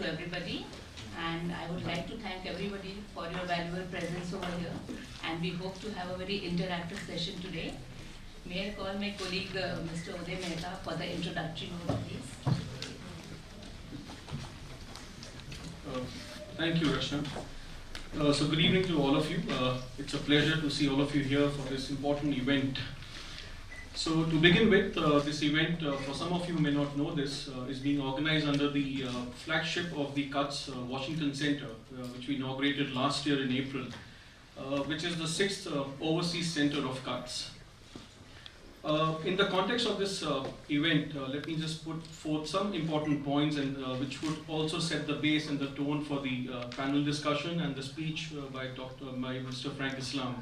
to everybody, and I would like to thank everybody for your valuable presence over here, and we hope to have a very interactive session today. May I call my colleague Mr. Uday Mehta for the introductory note, please. Thank you, Rashna. So good evening to all of you. It's a pleasure to see all of you here for this important event. So to begin with, this event, for some of you who may not know this, is being organized under the flagship of the CUTS Washington Center, which we inaugurated last year in April, which is the 6th overseas center of CUTS. In the context of this event, let me just put forth some important points and which would also set the base and the tone for the panel discussion and the speech by Mr. Frank Islam.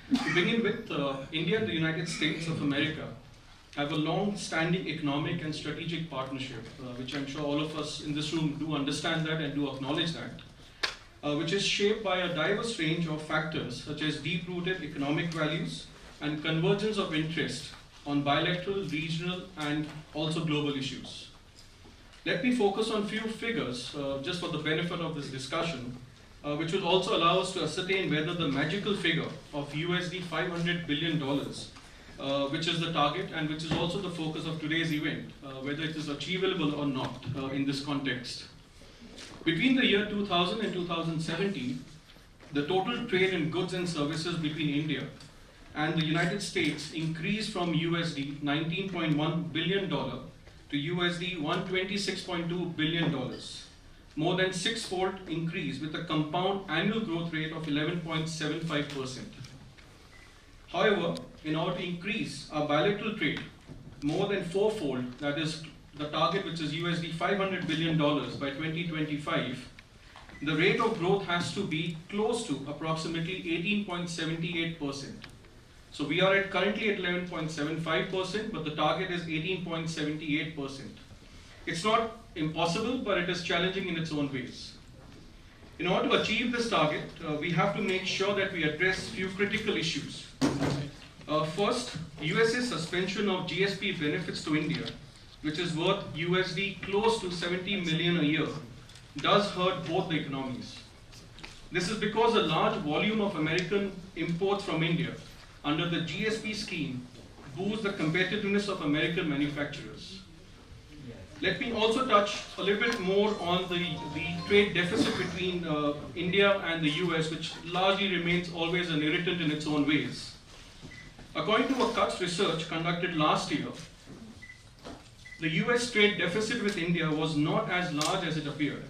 To begin with, India and the United States of America have a long-standing economic and strategic partnership, which I'm sure all of us in this room do understand that and do acknowledge that, which is shaped by a diverse range of factors such as deep-rooted economic values and convergence of interest on bilateral, regional, and also global issues. Let me focus on few figures just for the benefit of this discussion, which will also allow us to ascertain whether the magical figure of USD $500 billion, which is the target and which is also the focus of today's event, whether it is achievable or not in this context. Between the year 2000 and 2017, the total trade in goods and services between India and the United States increased from USD $19.1 billion to USD $126.2 billion, more than six-fold increase with a compound annual growth rate of 11.75%. However, in order to increase our bilateral trade more than fourfold, that is the target which is USD $500 billion by 2025, the rate of growth has to be close to approximately 18.78%. So we are currently at 11.75%, but the target is 18.78%. It's not impossible, but it is challenging in its own ways. In order to achieve this target, we have to make sure that we address few critical issues. First, USA's suspension of GSP benefits to India, which is worth USD close to 70 million a year, does hurt both the economies. This is because a large volume of American imports from India under the GSP scheme boosts the competitiveness of American manufacturers. Let me also touch a little bit more on the trade deficit between India and the US, which largely remains always an irritant in its own ways. According to a CUTS research conducted last year, the US trade deficit with India was not as large as it appeared.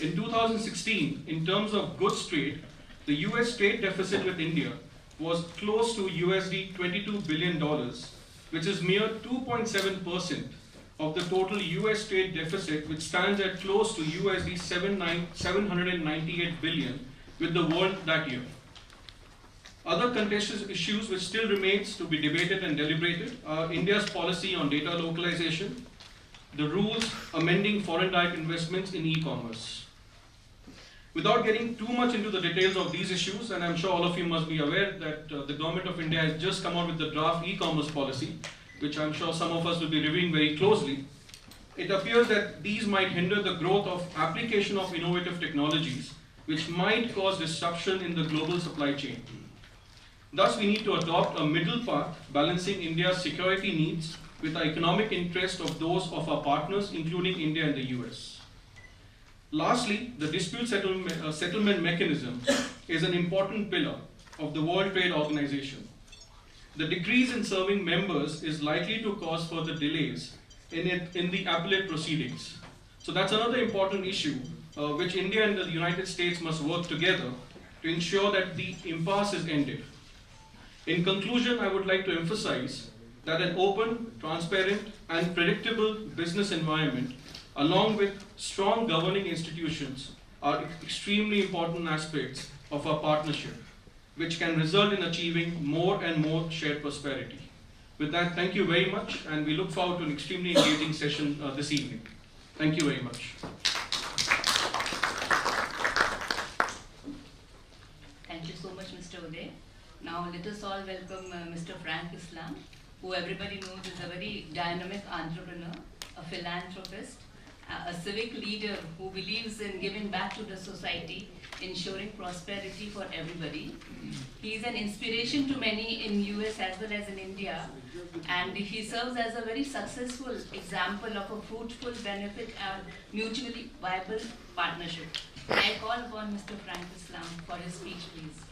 In 2016, in terms of goods trade, the US trade deficit with India was close to USD $22 billion, which is mere 2.7% of the total US trade deficit, which stands at close to USD 798 billion with the world that year. Other contentious issues which still remains to be debated and deliberated are India's policy on data localization, the rules amending foreign direct investments in e-commerce. Without getting too much into the details of these issues, and I'm sure all of you must be aware that the government of India has just come out with the draft e-commerce policy, which I'm sure some of us will be reviewing very closely. It appears that these might hinder the growth of application of innovative technologies, which might cause disruption in the global supply chain. Thus, we need to adopt a middle path, balancing India's security needs with the economic interest of those of our partners, including India and the US. Lastly, the dispute settlement mechanism is an important pillar of the World Trade Organization. The decrease in serving members is likely to cause further delays in the appellate proceedings. So that's another important issue which India and the United States must work together to ensure that the impasse is ended. In conclusion, I would like to emphasize that an open, transparent, and predictable business environment, along with strong governing institutions, are extremely important aspects of our partnership, which can result in achieving more and more shared prosperity. With that, thank you very much, and we look forward to an extremely engaging session this evening. Thank you very much. Thank you so much, Mr. Uday. Now let us all welcome Mr. Frank Islam, who everybody knows is a very dynamic entrepreneur, a philanthropist, a civic leader who believes in giving back to the society, ensuring prosperity for everybody. He is an inspiration to many in US as well as in India, and he serves as a very successful example of a fruitful benefit and mutually viable partnership. I call upon Mr. Frank Islam for his speech, please.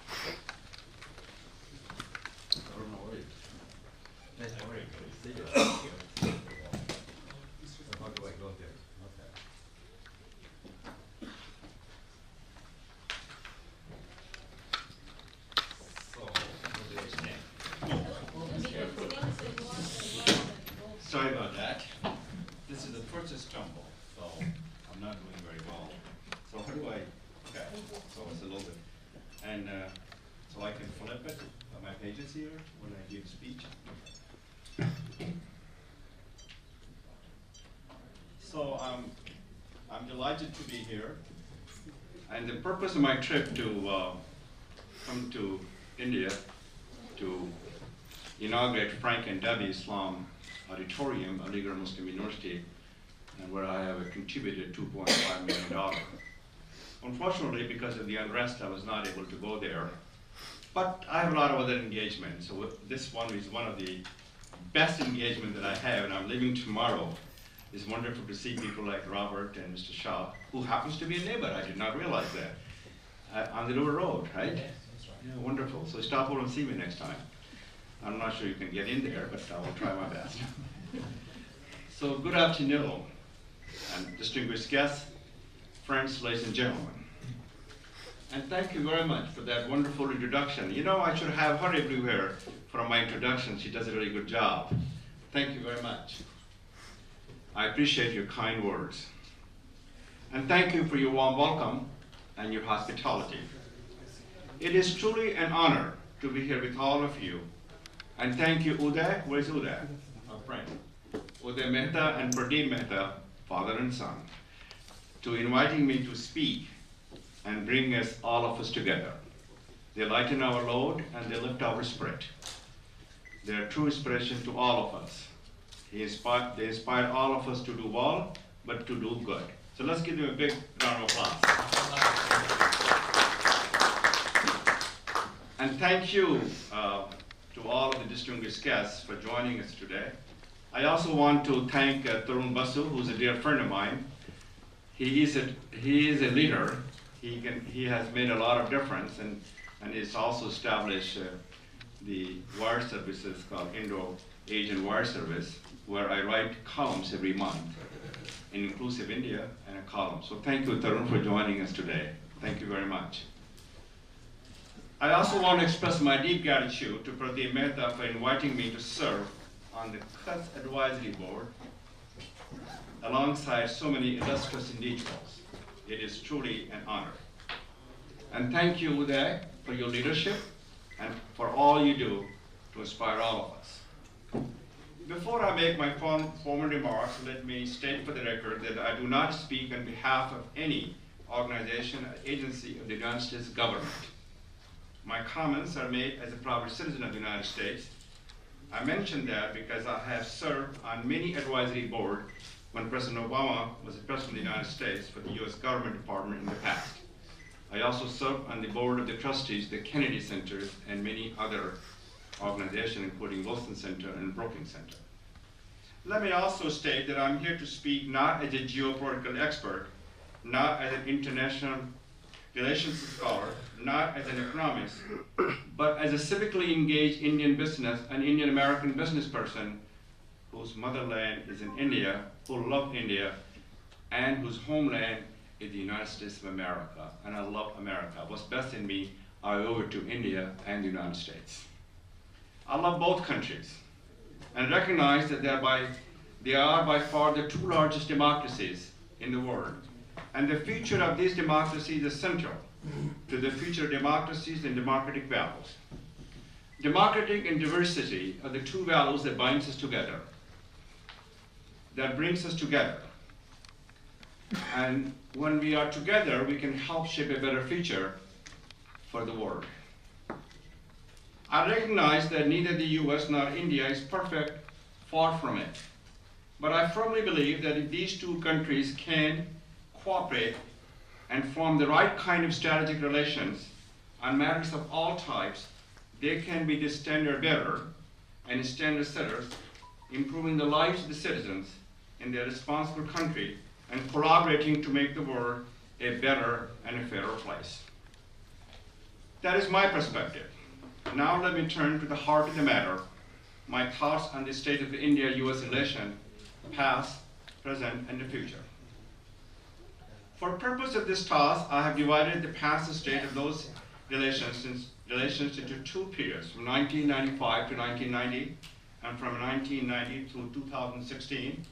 How do I go there? Okay. So, sorry about that. This is the first stumble, so I'm not doing very well. So how do I, okay, so it's a little bit, and so I can flip it on my pages here when I give speech. So I'm delighted to be here, and the purpose of my trip to come to India to inaugurate Frank and Debbie Islam Auditorium, Aligarh Muslim University, and where I have contributed $2.5 million. Unfortunately, because of the unrest, I was not able to go there, but I have a lot of other engagements. So this one is one of the best engagement that I have, and I'm leaving tomorrow. It's wonderful to see people like Robert and Mr. Shah, who happens to be a neighbor. I did not realize that. On the River Road, right? Yes, that's right. Yeah, wonderful. So stop over and see me next time. I'm not sure you can get in there, but I will try my best. So good afternoon, and distinguished guests, friends, ladies and gentlemen. And thank you very much for that wonderful introduction. You know, I should have her everywhere for my introduction. She does a really good job. Thank you very much. I appreciate your kind words. And thank you for your warm welcome and your hospitality. It is truly an honor to be here with all of you. And thank you, Uday. Where's Uday? Our friend. Uday Mehta and Pradeep Mehta, father and son, to inviting me to speak and bring us, all of us together. They lighten our load and they lift our spirit. They are true inspiration to all of us. They inspire all of us to do well, but to do good. So let's give them a big round of applause. And thank you to all of the distinguished guests for joining us today. I also want to thank Tarun Basu, who's a dear friend of mine. He is a leader. He has made a lot of difference, and he's also established the wire services called Indo-Asian Wire Service, where I write columns every month in Inclusive India and a column. So thank you, Tarun, for joining us today. Thank you very much. I also want to express my deep gratitude to Pradeep Mehta for inviting me to serve on the CUTS Advisory Board alongside so many illustrious individuals. It is truly an honor. And thank you, Uday, for your leadership and for all you do to inspire all of us. Before I make my formal remarks, let me state for the record that I do not speak on behalf of any organization or agency of the United States government. My comments are made as a proud citizen of the United States. I mention that because I have served on many advisory boards when President Obama was the President of the United States for the US Government Department in the past. I also served on the board of the trustees, the Kennedy Center, and many other organizations, including Wilson Center and Brookings Center. Let me also state that I'm here to speak not as a geopolitical expert, not as an international relations scholar, not as an economist, but as a civically engaged Indian business, an Indian American business person whose motherland is in India, who love India, and whose homeland is the United States of America. And I love America. What's best in me, I owe it to India and the United States. I love both countries and recognize that they are by far the two largest democracies in the world. And the future of these democracies is central to the future of democracies and democratic values. Democratic and diversity are the two values that binds us together, that brings us together. And when we are together, we can help shape a better future for the world. I recognize that neither the US nor India is perfect, far from it. But I firmly believe that if these two countries can cooperate and form the right kind of strategic relations on matters of all types, they can be the standard bearer and standard setters, improving the lives of the citizens in their responsible country and collaborating to make the world a better and a fairer place. That is my perspective. Now let me turn to the heart of the matter, my thoughts on the state of the India-US relation, past, present, and the future. For purpose of this task, I have divided the past state of those relations into two periods, from 1995 to 1990, and from 1990 to 2016.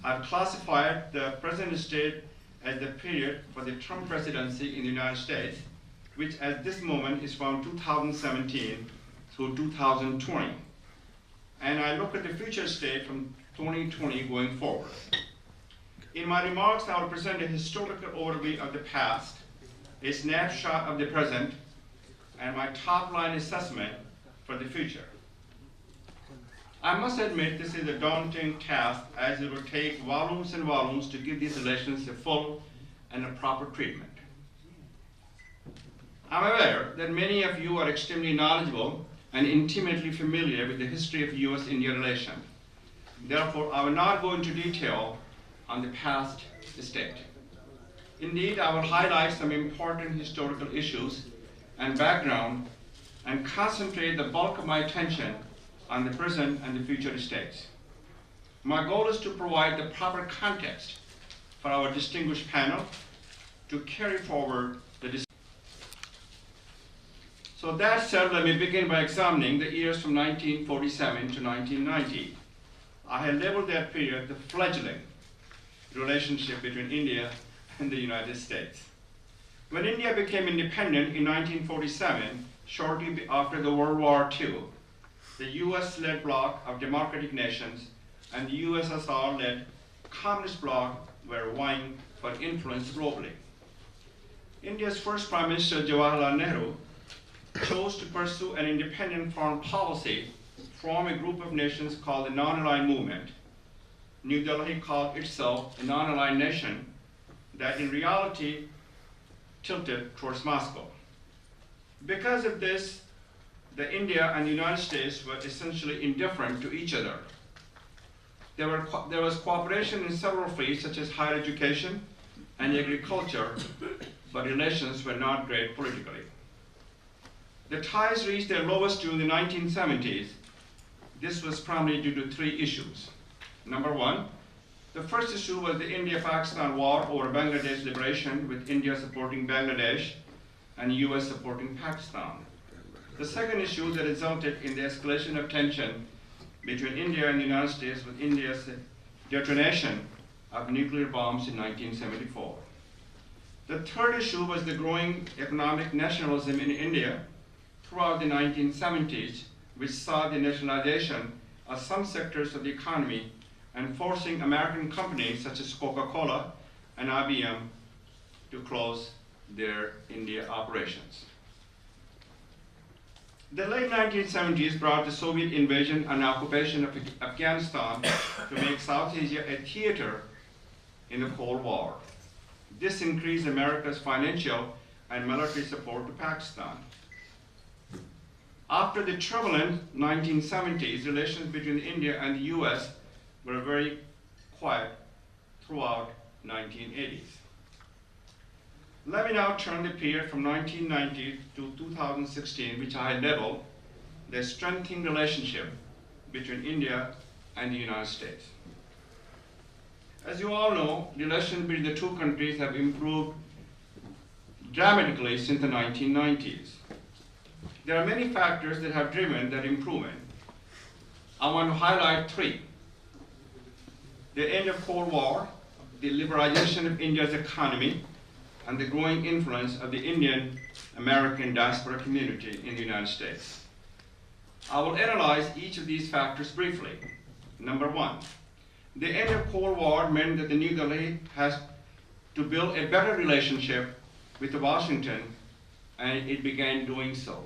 I've classified the present state as the period for the Trump presidency in the United States, which at this moment is from 2017 through 2020. And I look at the future state from 2020 going forward. In my remarks, I will present a historical overview of the past, a snapshot of the present, and my top-line assessment for the future. I must admit this is a daunting task, as it will take volumes and volumes to give these relations a full and a proper treatment. I'm aware that many of you are extremely knowledgeable and intimately familiar with the history of US-India relation. Therefore, I will not go into detail on the past state. Indeed, I will highlight some important historical issues and background and concentrate the bulk of my attention on the present and the future states. My goal is to provide the proper context for our distinguished panel to carry forward the discussion. So that said, let me begin by examining the years from 1947 to 1990. I have labeled that period the fledgling relationship between India and the United States. When India became independent in 1947, shortly after the World War II, the US-led bloc of democratic nations and the USSR-led communist bloc were vying for influence globally. India's first Prime Minister, Jawaharlal Nehru, chose to pursue an independent foreign policy from a group of nations called the Non-Aligned Movement. New Delhi called itself a non-aligned nation that in reality tilted towards Moscow. Because of this, India and the United States were essentially indifferent to each other. There was cooperation in several fields such as higher education and agriculture, but relations were not great politically. The ties reached their lowest during the 1970s. This was primarily due to three issues. Number one, the first issue was the India-Pakistan war over Bangladesh liberation, with India supporting Bangladesh and US supporting Pakistan. The second issue that resulted in the escalation of tension between India and the United States with India's detonation of nuclear bombs in 1974. The third issue was the growing economic nationalism in India throughout the 1970s, which saw the nationalization of some sectors of the economy and forcing American companies such as Coca-Cola and IBM to close their India operations. The late 1970s brought the Soviet invasion and occupation of Afghanistan to make South Asia a theater in the Cold War. This increased America's financial and military support to Pakistan. After the turbulent 1970s, relations between India and the US were very quiet throughout 1980s. Let me now turn the period from 1990 to 2016, which I had labeled the strengthening relationship between India and the United States. As you all know, relations between the two countries have improved dramatically since the 1990s. There are many factors that have driven that improvement. I want to highlight three: the end of Cold War, the liberalization of India's economy, and the growing influence of the Indian American diaspora community in the United States. I will analyze each of these factors briefly. Number one, the end of Cold War meant that the New Delhi has to build a better relationship with Washington, and it began doing so.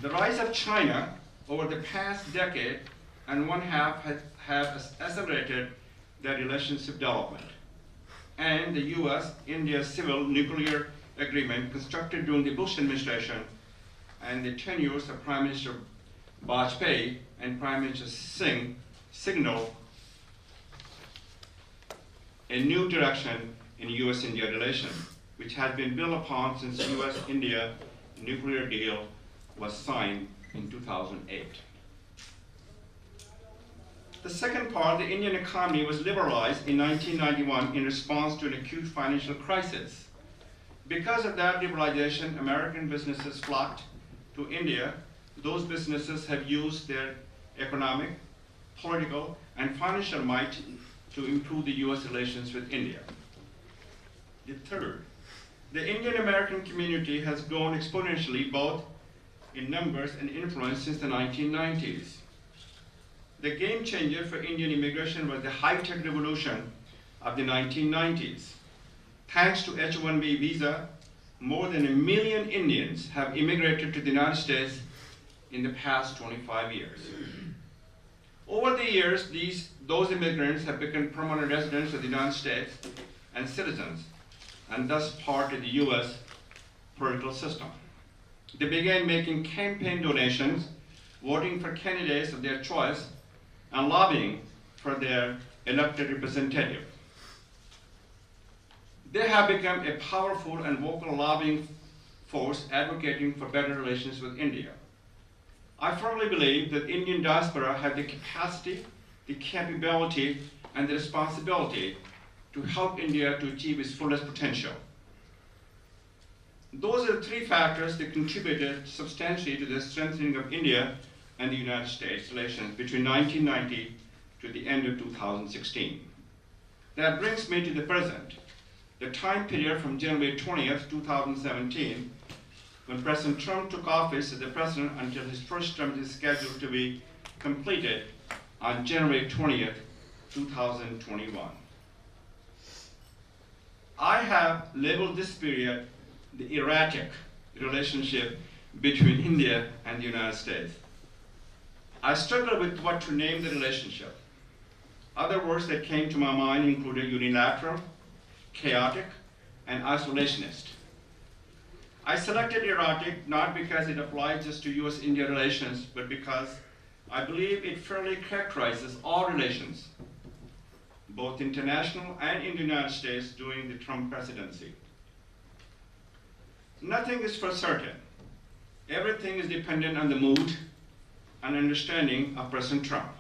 The rise of China over the past decade and one half have accelerated their relationship development. And the US-India Civil Nuclear Agreement constructed during the Bush administration and the tenures of Prime Minister Vajpayee and Prime Minister Singh signal a new direction in US-India relations, which has been built upon since US-India nuclear deal was signed in 2008. The second part, the Indian economy was liberalized in 1991 in response to an acute financial crisis. Because of that liberalization, American businesses flocked to India. Those businesses have used their economic, political, and financial might to improve the US relations with India. The third, the Indian-American community has grown exponentially both in numbers and influence since the 1990s. The game changer for Indian immigration was the high-tech revolution of the 1990s. Thanks to H-1B visa, more than 1 million Indians have immigrated to the United States in the past 25 years. Over the years, those immigrants have become permanent residents of the United States and citizens, and thus part of the US political system. They began making campaign donations, voting for candidates of their choice, and lobbying for their elected representative. They have become a powerful and vocal lobbying force advocating for better relations with India. I firmly believe that Indian diaspora have the capacity, the capability, and the responsibility to help India to achieve its fullest potential. Those are the three factors that contributed substantially to the strengthening of India and the United States relations between 1990 to the end of 2016. That brings me to the present, the time period from January 20th, 2017, when President Trump took office as the president until his first term is scheduled to be completed on January 20th, 2021. I have labeled this period the erratic relationship between India and the United States. I struggled with what to name the relationship. Other words that came to my mind included unilateral, chaotic, and isolationist. I selected erratic not because it applies just to US-India relations, but because I believe it fairly characterizes all relations, both international and in the United States during the Trump presidency. Nothing is for certain. Everything is dependent on the mood and understanding of President Trump.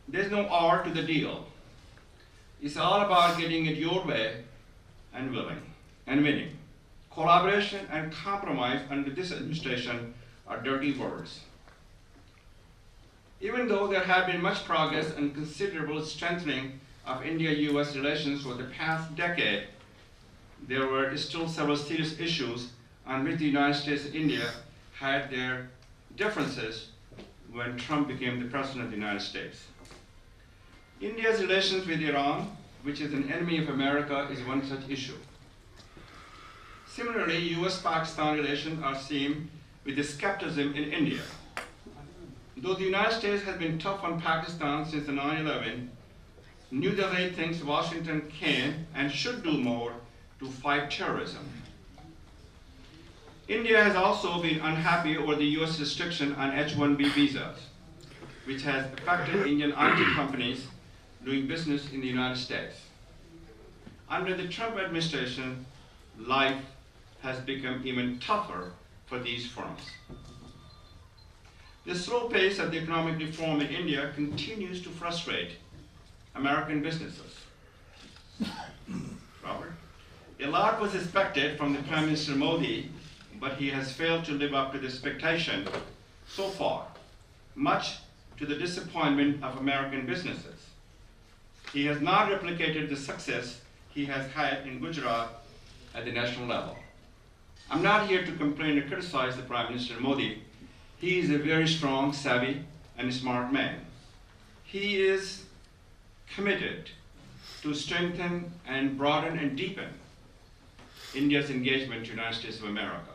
There's no art to the deal. It's all about getting it your way and winning. Collaboration and compromise under this administration are dirty words. Even though there have been much progress and considerable strengthening of India-US relations for the past decade, there were still several serious issues on which the United States and India had their differences when Trump became the president of the United States. India's relations with Iran, which is an enemy of America, is one such issue. Similarly, US-Pakistan relations are seen with the skepticism in India. Though the United States has been tough on Pakistan since the 9/11, New Delhi thinks Washington can and should do more to fight terrorism. India has also been unhappy over the US restriction on H-1B visas, which has affected Indian IT companies doing business in the United States. Under the Trump administration, life has become even tougher for these firms. The slow pace of the economic reform in India continues to frustrate American businesses. Robert? A lot was expected from the Prime Minister Modi, but he has failed to live up to the expectation so far, much to the disappointment of American businesses. He has not replicated the success he has had in Gujarat at the national level. I'm not here to complain or criticize the Prime Minister Modi. He is a very strong, savvy, and smart man. He is committed to strengthen and broaden and deepen India's engagement with the United States of America.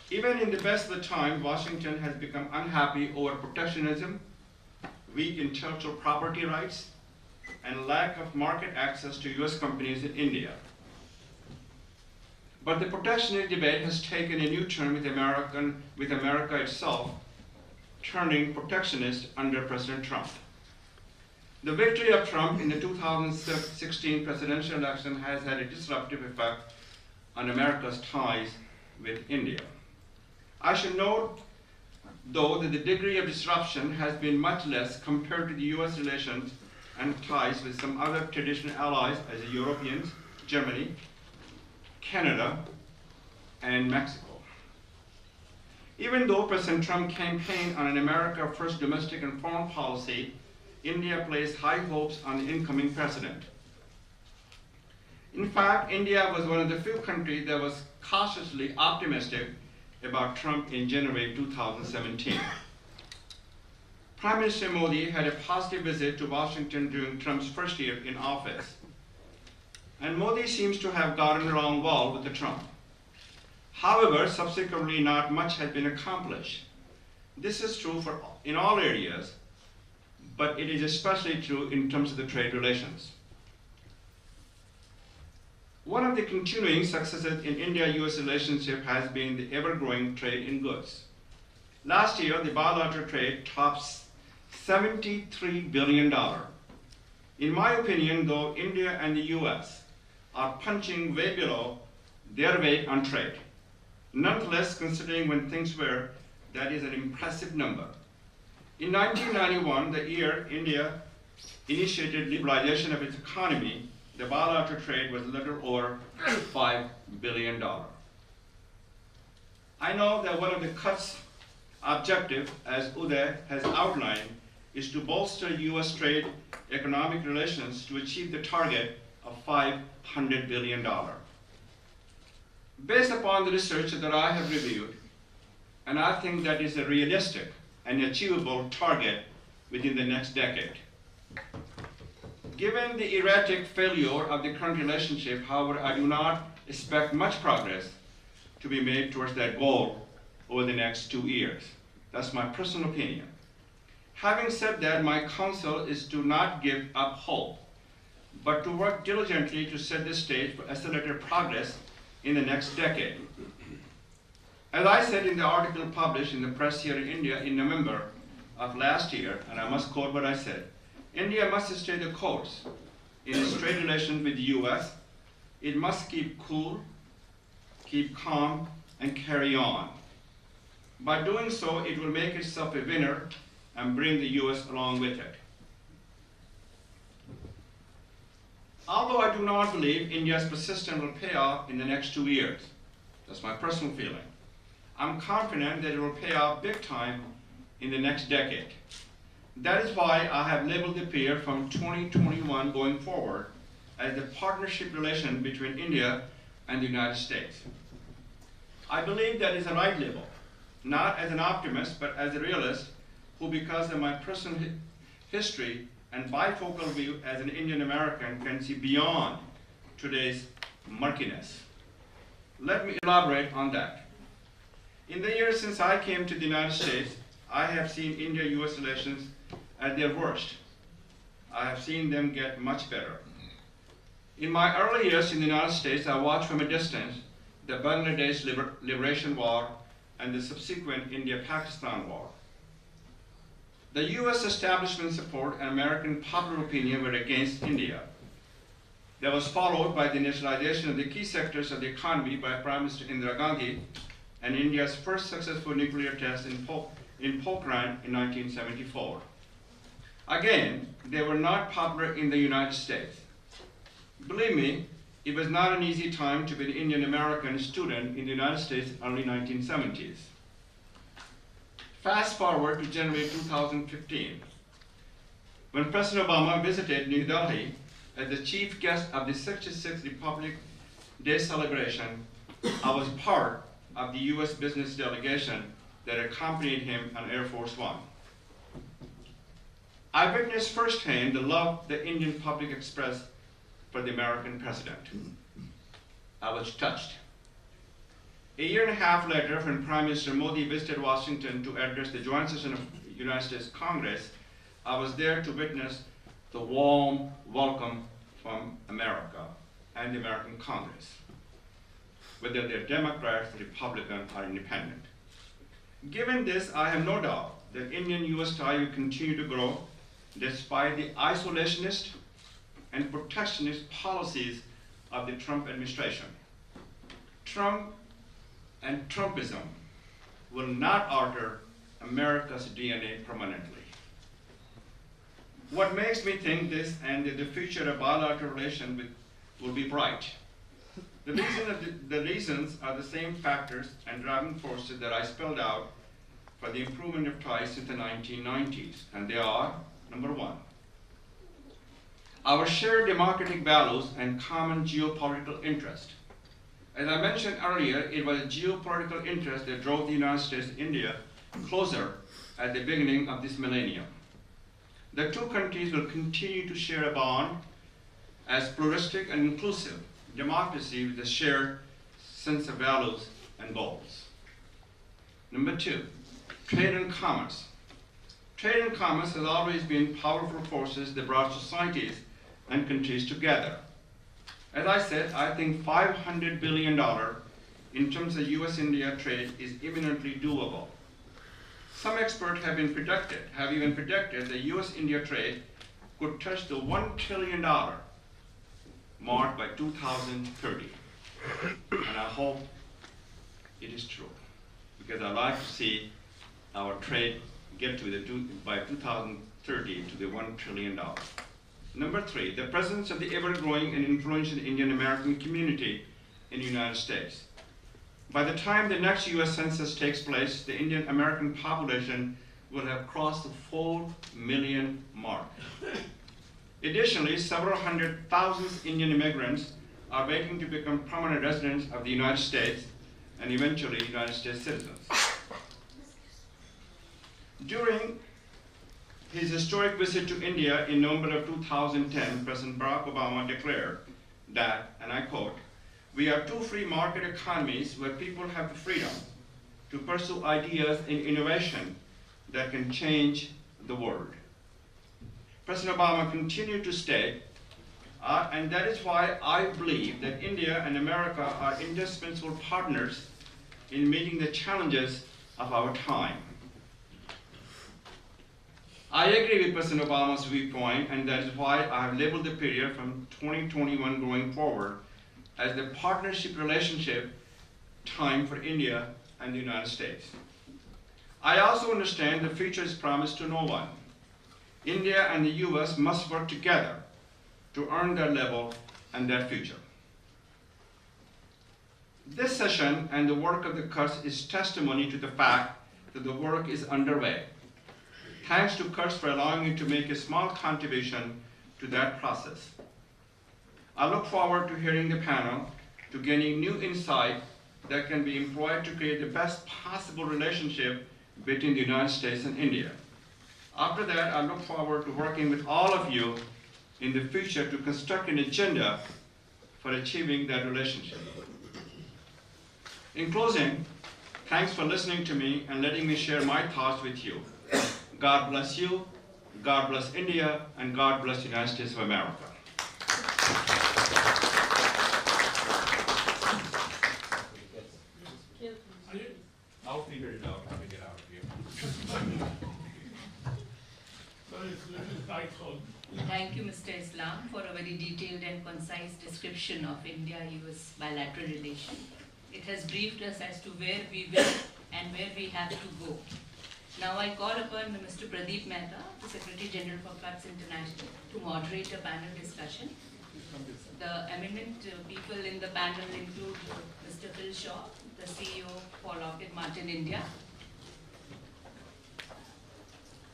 Even in the best of the time, Washington has become unhappy over protectionism weak intellectual property rights, and lack of market access to US companies in India. But the protectionist debate has taken a new turn with America itself turning protectionist under President Trump. The victory of Trump in the 2016 presidential election has had a disruptive effect on America's ties with India. I should note, though, that the degree of disruption has been much less compared to the US relations and ties with some other traditional allies as the Europeans, Germany, Canada, and Mexico. Even though President Trump campaigned on an America First domestic and foreign policy, India placed high hopes on the incoming president. In fact, India was one of the few countries that was cautiously optimistic about Trump in January 2017. Prime Minister Modi had a positive visit to Washington during Trump's first year in office. And Modi seems to have gotten along well with Trump. However, subsequently not much had been accomplished. This is true in all areas, but it is especially true in terms of the trade relations. One of the continuing successes in India-US relationship has been the ever-growing trade in goods. Last year, the bilateral trade topped $73 billion. In my opinion, though, India and the US are punching way below their weight on trade. Nonetheless, considering when things were, that is an impressive number. In 1991, the year India initiated liberalization of its economy, the bilateral trade was a little over $5 billion. I know that one of the cuts objective, as Uday has outlined, is to bolster US trade economic relations to achieve the target of $500 billion. Based upon the research that I have reviewed, and I think that is a realistic and achievable target within the next decade. Given the erratic failure of the current relationship, however, I do not expect much progress to be made towards that goal over the next 2 years. That's my personal opinion. Having said that, my counsel is to not give up hope, but to work diligently to set the stage for accelerated progress in the next decade. As I said in the article published in the press here in India in November of last year, and I must quote what I said, India must stay the course in its trade relations with the US. It must keep cool, keep calm, and carry on. By doing so, it will make itself a winner and bring the US along with it. Although I do not believe India's persistence will pay off in the next 2 years, that's my personal feeling, I'm confident that it will pay off big time in the next decade. That is why I have labeled the period from 2021 going forward as the partnership relation between India and the United States. I believe that is the right label, not as an optimist, but as a realist who, because of my personal history and bifocal view as an Indian American, can see beyond today's murkiness. Let me elaborate on that. In the years since I came to the United States, I have seen India-US relations at their worst. I have seen them get much better. In my early years in the United States, I watched from a distance the Bangladesh Liberation War and the subsequent India-Pakistan War. The US establishment support and American popular opinion were against India. That was followed by the nationalization of the key sectors of the economy by Prime Minister Indira Gandhi and India's first successful nuclear test in Pokhran in 1974. Again, they were not popular in the United States. Believe me, it was not an easy time to be an Indian American student in the United States in the early 1970s. Fast forward to January 2015, when President Obama visited New Delhi as the chief guest of the 66th Republic Day celebration. I was part of the US business delegation that accompanied him on Air Force One. I witnessed firsthand the love the Indian public expressed for the American president. I was touched. A year and a half later, when Prime Minister Modi visited Washington to address the joint session of the United States Congress, I was there to witness the warm welcome from America and the American Congress, whether they're Democrats, Republican, or independent. Given this, I have no doubt that Indian-US tie will continue to grow despite the isolationist and protectionist policies of the Trump administration. Trump and Trumpism will not alter America's DNA permanently. What makes me think this and that the future of bilateral relations will be bright? The reasons are the same factors and driving forces that I spelled out for the improvement of ties since the 1990s, and they are, number one, our shared democratic values and common geopolitical interest. As I mentioned earlier, it was geopolitical interest that drove the United States and India closer at the beginning of this millennium. The two countries will continue to share a bond as pluralistic and inclusive democracy with a shared sense of values and goals. Number two, trade and commerce. Trade and commerce has always been powerful forces that brought societies and countries together. As I said, I think $500 billion in terms of US-India trade is imminently doable. Some experts have even predicted that US-India trade could touch the $1 trillion mark by 2030. And I hope it is true, because I'd like to see our trade get to by 2030 to the $1 trillion. Number three, the presence of the ever-growing and influential Indian American community in the United States. By the time the next US Census takes place, the Indian American population will have crossed the 4 million mark. Additionally, several hundred thousand Indian immigrants are waiting to become permanent residents of the United States and eventually United States citizens. During his historic visit to India in November of 2010, President Barack Obama declared that, and I quote, "We are two free market economies where people have the freedom to pursue ideas and innovation that can change the world." President Obama continued to state, and that is why I believe that India and America are indispensable partners in meeting the challenges of our time. I agree with President Obama's viewpoint, and that is why I have labeled the period from 2021 going forward as the partnership relationship time for India and the United States. I also understand the future is promised to no one. India and the US must work together to earn their level and their future. This session and the work of the Kurds is testimony to the fact that the work is underway. Thanks to Kurds for allowing me to make a small contribution to that process. I look forward to hearing the panel, to gaining new insight that can be employed to create the best possible relationship between the United States and India. After that, I look forward to working with all of you in the future to construct an agenda for achieving that relationship. In closing, thanks for listening to me and letting me share my thoughts with you. God bless you, God bless India, and God bless the United States of America. I'll figure it out how to get out of here. Thank you, Mr. Islam, for a very detailed and concise description of India-US bilateral relation. It has briefed us as to where we will and where we have to go. Now I call upon Mr. Pradeep Mehta, the Secretary General for Kurds International, to moderate a panel discussion. The eminent people in the panel include Mr. Phil Shaw, the CEO for Lockheed Martin India,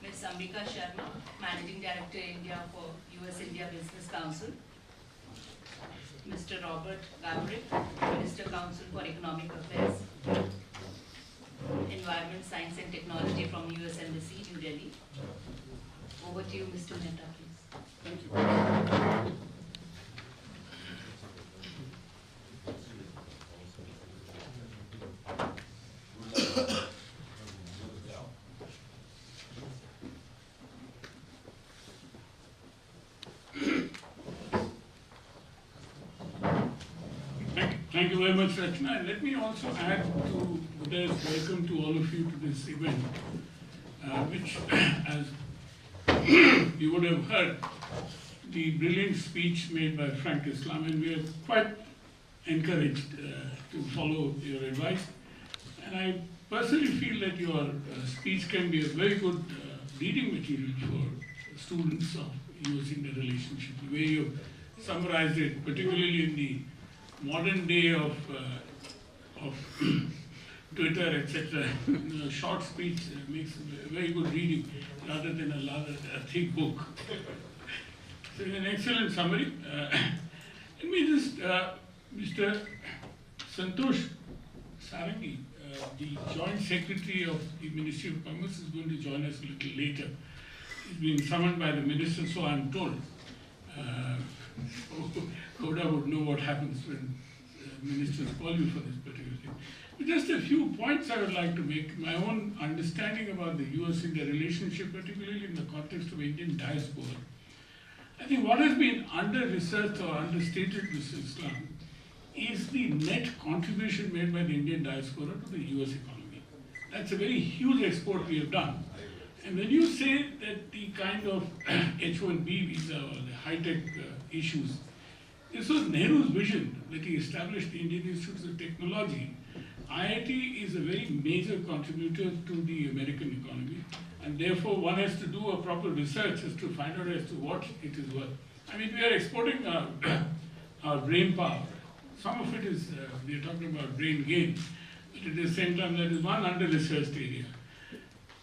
Ms. Ambika Sharma, Managing Director India for US-India Business Council, Mr. Robert Gavrik, Minister Council for Economic Affairs, Environment, Science and Technology from US Embassy, New Delhi. Over to you, Mr. Mehta, please. Thank you. Thank you very much, Rachna. And let me also add to Uday's welcome to all of you to this event, which, as you would have heard, the brilliant speech made by Frank Islam, and we are quite encouraged to follow your advice. And I personally feel that your speech can be a very good reading material for students of US-India relationship. The way you summarized it, particularly in the modern day of Twitter, etc., short speech makes a very good reading rather than a thick book. So it's an excellent summary. Let me just, Mr. Santosh Sarangi, the Joint Secretary of the Ministry of Commerce, is going to join us a little later. He's been summoned by the minister, so I'm told. Koda would know what happens when ministers call you for this particular thing. But just a few points I would like to make. My own understanding about the US-India relationship, particularly in the context of Indian diaspora. I think what has been under-researched or understated, Mr. Islam, is the net contribution made by the Indian diaspora to the US economy. That's a very huge export we have done. And when you say that the kind of H-1B visa or the high-tech issues, this was Nehru's vision that he established the Indian Institutes of Technology. IIT is a very major contributor to the American economy, and therefore one has to do a proper research as to find out as to what it is worth. I mean, we are exporting our brain power. Some of it is, we are talking about brain gain, but at the same time there is one under-researched area.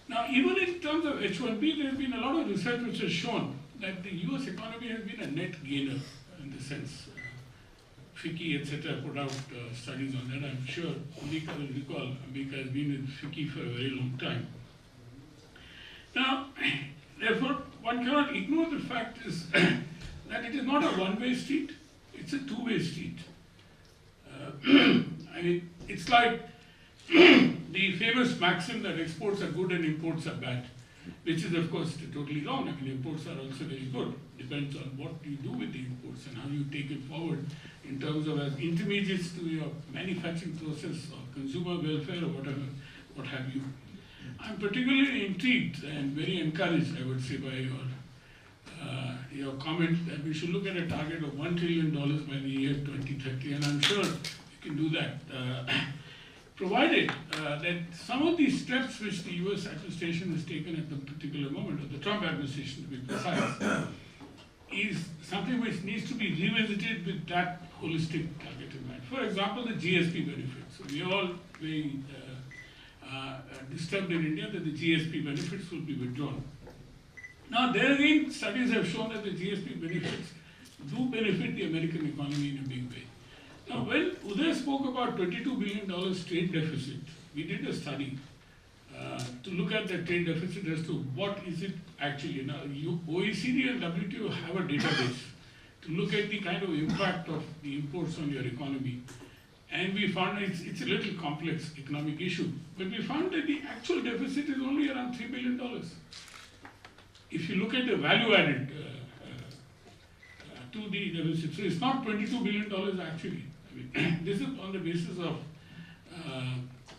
Now, even in terms of H-1B, there has been a lot of research which has shown that the US economy has been a net gainer in the sense. FICCI, etc., put out studies on that. I'm sure Ambika will recall. Ambika has been in FICCI for a very long time. Now, therefore, one cannot ignore the fact is that it is not a one-way street, it's a two-way street. I mean, it's like the famous maxim that exports are good and imports are bad, which is of course totally wrong. I mean, imports are also very good. Depends on what you do with the imports and how you take it forward in terms of as intermediates to your manufacturing process or consumer welfare or whatever, what have you. I'm particularly intrigued and very encouraged, I would say, by your comment that we should look at a target of $1 trillion by the year 2030, and I'm sure we can do that. Provided that some of these steps which the US administration has taken at the particular moment, or the Trump administration to be precise, is something which needs to be revisited with that holistic target in mind. For example, the GSP benefits. So we are all very disturbed in India that the GSP benefits will be withdrawn. Now, there again, studies have shown that the GSP benefits do benefit the American economy in a big way. Now, when Uday spoke about $22 billion trade deficit, we did a study to look at the trade deficit as to what is it actually. Now, OECD and WTO have a database to look at the kind of impact of the imports on your economy. And we found it's a little complex economic issue, but we found that the actual deficit is only around $3 billion. If you look at the value added to the deficit, so it's not $22 billion actually. I mean, this is on the basis of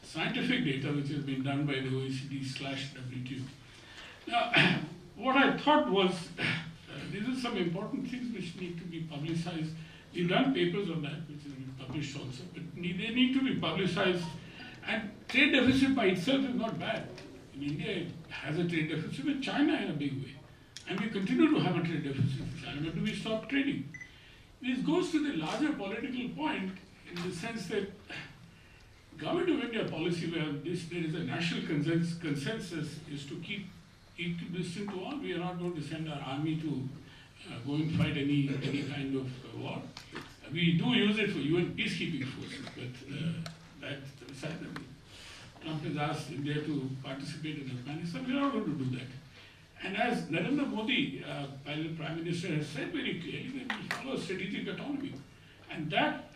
scientific data which has been done by the OECD/WTO. Now, what I thought was, these are some important things which need to be publicized. We've done papers on that, which has been published also, but they need to be publicized. And trade deficit by itself is not bad. In India, it has a trade deficit with China in a big way. And we continue to have a trade deficit with China, but do we stop trading? This goes to the larger political point in the sense that Government of India policy where there is a national consensus is to keep equidistant to all. We are not going to send our army to go and fight any kind of war. We do use it for UN peacekeeping forces, but that's beside the point. Trump has asked India to participate in Afghanistan. We are not going to do that. And as Narendra Modi, Prime Minister, has said very clearly that we follow strategic autonomy. And that,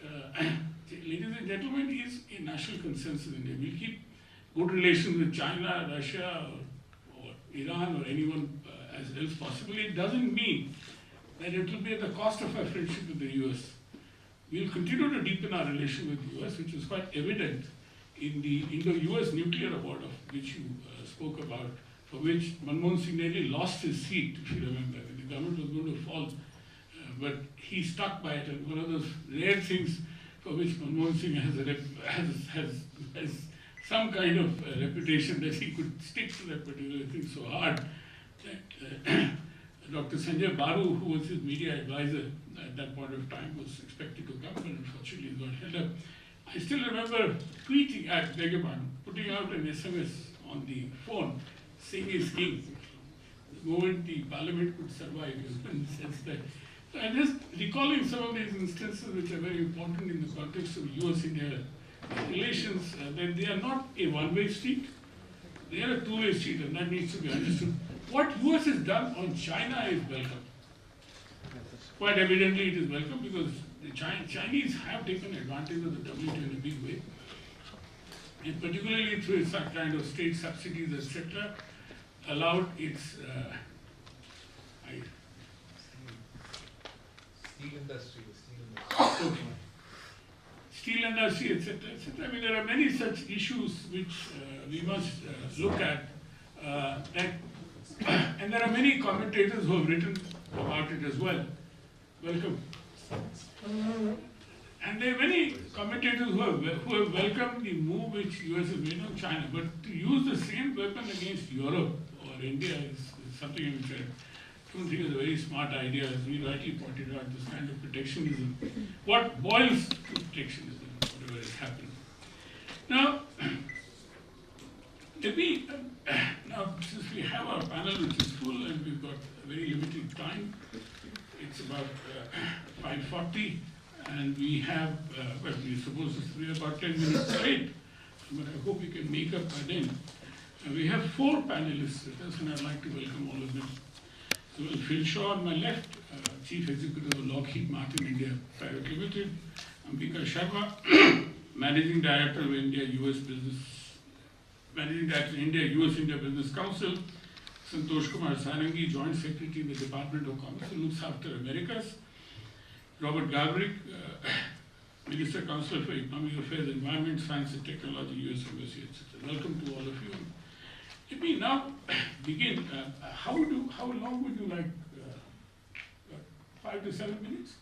ladies and gentlemen, is a national consensus in India. We'll keep good relations with China, Russia, or Iran, or anyone as else possible. It doesn't mean that it will be at the cost of our friendship with the US. we'll continue to deepen our relation with the US, which is quite evident in the Indo-US nuclear accord of which you spoke about, for which Manmohan Singh nearly lost his seat, if you remember. The government was going to fall, but he stuck by it, and one of those rare things for which Manmohan Singh has some kind of reputation that he could stick to that particular thing so hard that Dr. Sanjay Baru, who was his media advisor at that point of time, was expected to come, but unfortunately got held up. I still remember tweeting at Begaman, putting out an SMS on the phone, saying is king. The moment the parliament could survive, in the sense that. So I'm just recalling some of these instances which are very important in the context of US-India relations, that they are not a one-way street, they are a two-way street, and that needs to be understood. What US has done on China is welcome. Quite evidently it is welcome because the Chinese have taken advantage of the WTO in a big way, and particularly through such kind of state subsidies, etc., allowed its steel industry, etc., etc. I mean, there are many such issues which we must look at, and there are many commentators who have written about it as well. Welcome. And there are many commentators who have welcomed the move which US has made on China, but to use the same weapon against Europe or India is something which I don't think is a very smart idea, as we rightly pointed out, this kind of protectionism. What boils to protectionism, whatever has happened. Now, now since we have our panel which is full and we've got a very limited time, it's about 5:40, and we have, well, we're supposed to be about 10 minutes late, but I hope we can make up by then. We have 4 panelists with us, and I'd like to welcome all of them. So, Phil Shaw on my left, Chief Executive of Lockheed Martin India Private Limited, Ambika Sharma, Managing Director of India-US India Business Council, Santosh Kumar Sarangi, Joint Secretary in the Department of Commerce, who looks after Americas, Robert Gavrik, Minister Counselor for Economic Affairs, Environment, Science and Technology, US Embassy, etc. Welcome to all of you. Let me now begin. How long would you like? 5 to 7 minutes?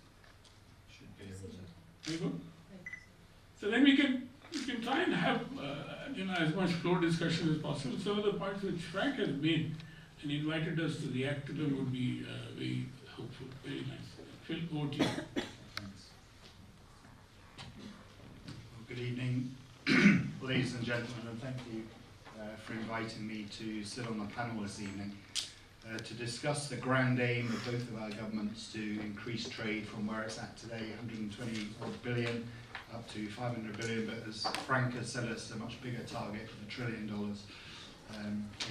Should be able to. There you go. So then we can try and have as much floor discussion as possible. Some of the points which Frank has made and invited us to react to them would be very hopeful, very nice. Phil, over to you. Thanks. Well, good evening, ladies and gentlemen, and thank you for inviting me to sit on the panel this evening to discuss the grand aim of both of our governments to increase trade from where it's at today, 120 billion, up to 500 billion, but as Frank has said, it's a much bigger target of $1 trillion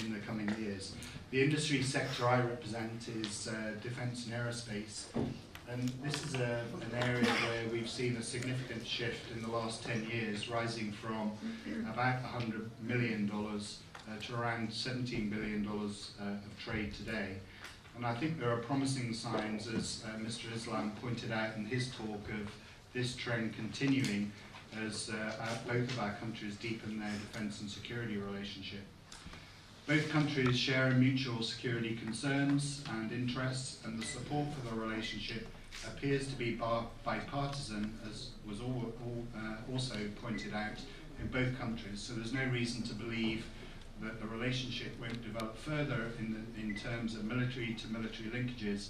in the coming years. The industry sector I represent is defence and aerospace, and this is an area where we've seen a significant shift in the last 10 years, rising from about $100 million to around $17 billion of trade today. And I think there are promising signs, as Mr. Islam pointed out in his talk, of this trend continuing as both of our countries deepen their defence and security relationship. Both countries share mutual security concerns and interests, and the support for the relationship appears to be bipartisan, as was also pointed out in both countries. So there's no reason to believe that the relationship won't develop further in terms of military-to-military linkages,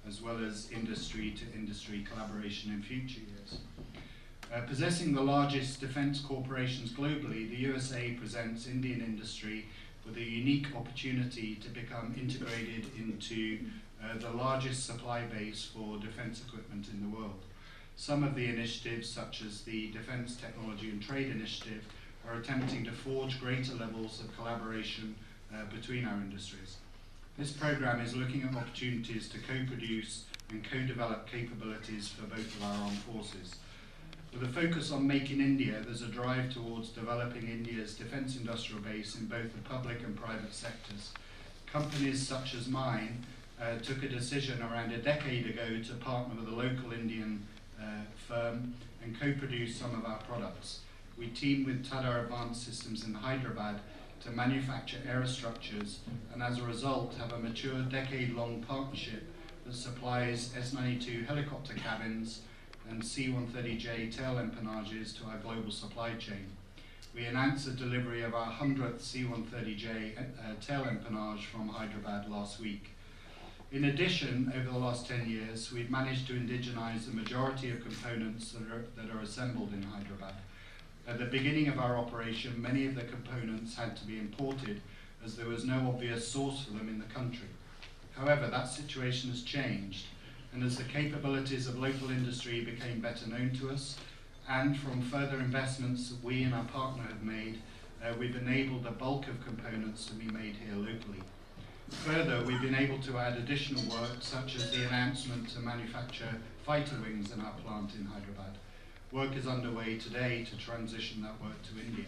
as well as industry-to-industry collaboration in future years. Possessing the largest defence corporations globally, the USA presents Indian industry with a unique opportunity to become integrated into the largest supply base for defence equipment in the world. Some of the initiatives, such as the Defence Technology and Trade Initiative, are attempting to forge greater levels of collaboration between our industries. This programme is looking at opportunities to co-produce and co-develop capabilities for both of our armed forces. With a focus on Make in India, there's a drive towards developing India's defence industrial base in both the public and private sectors. Companies such as mine took a decision around a decade ago to partner with a local Indian firm and co-produce some of our products. We team with Tata Advanced Systems in Hyderabad to manufacture aerostructures, and as a result have a mature decade-long partnership that supplies S-92 helicopter cabins and C-130J tail empennages to our global supply chain. We announced the delivery of our 100th C-130J tail empennage from Hyderabad last week. In addition, over the last 10 years, we've managed to indigenize the majority of components that are assembled in Hyderabad. At the beginning of our operation, many of the components had to be imported as there was no obvious source for them in the country. However, that situation has changed, and as the capabilities of local industry became better known to us, and from further investments that we and our partner have made, we've enabled the bulk of components to be made here locally. Further, we've been able to add additional work, such as the announcement to manufacture fighter wings in our plant in Hyderabad. Work is underway today to transition that work to India.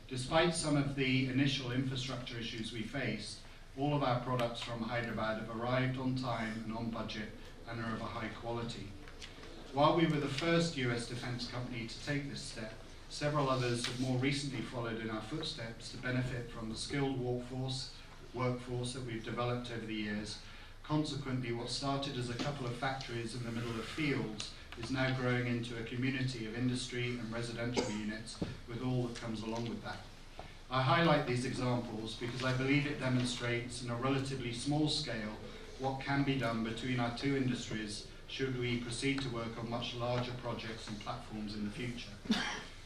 Despite some of the initial infrastructure issues we faced, all of our products from Hyderabad have arrived on time and on budget and are of a high quality. While we were the first US defense company to take this step, several others have more recently followed in our footsteps to benefit from the skilled workforce that we've developed over the years. Consequently, what started as a couple of factories in the middle of fields is now growing into a community of industry and residential units with all that comes along with that. I highlight these examples because I believe it demonstrates in a relatively small scale what can be done between our two industries should we proceed to work on much larger projects and platforms in the future.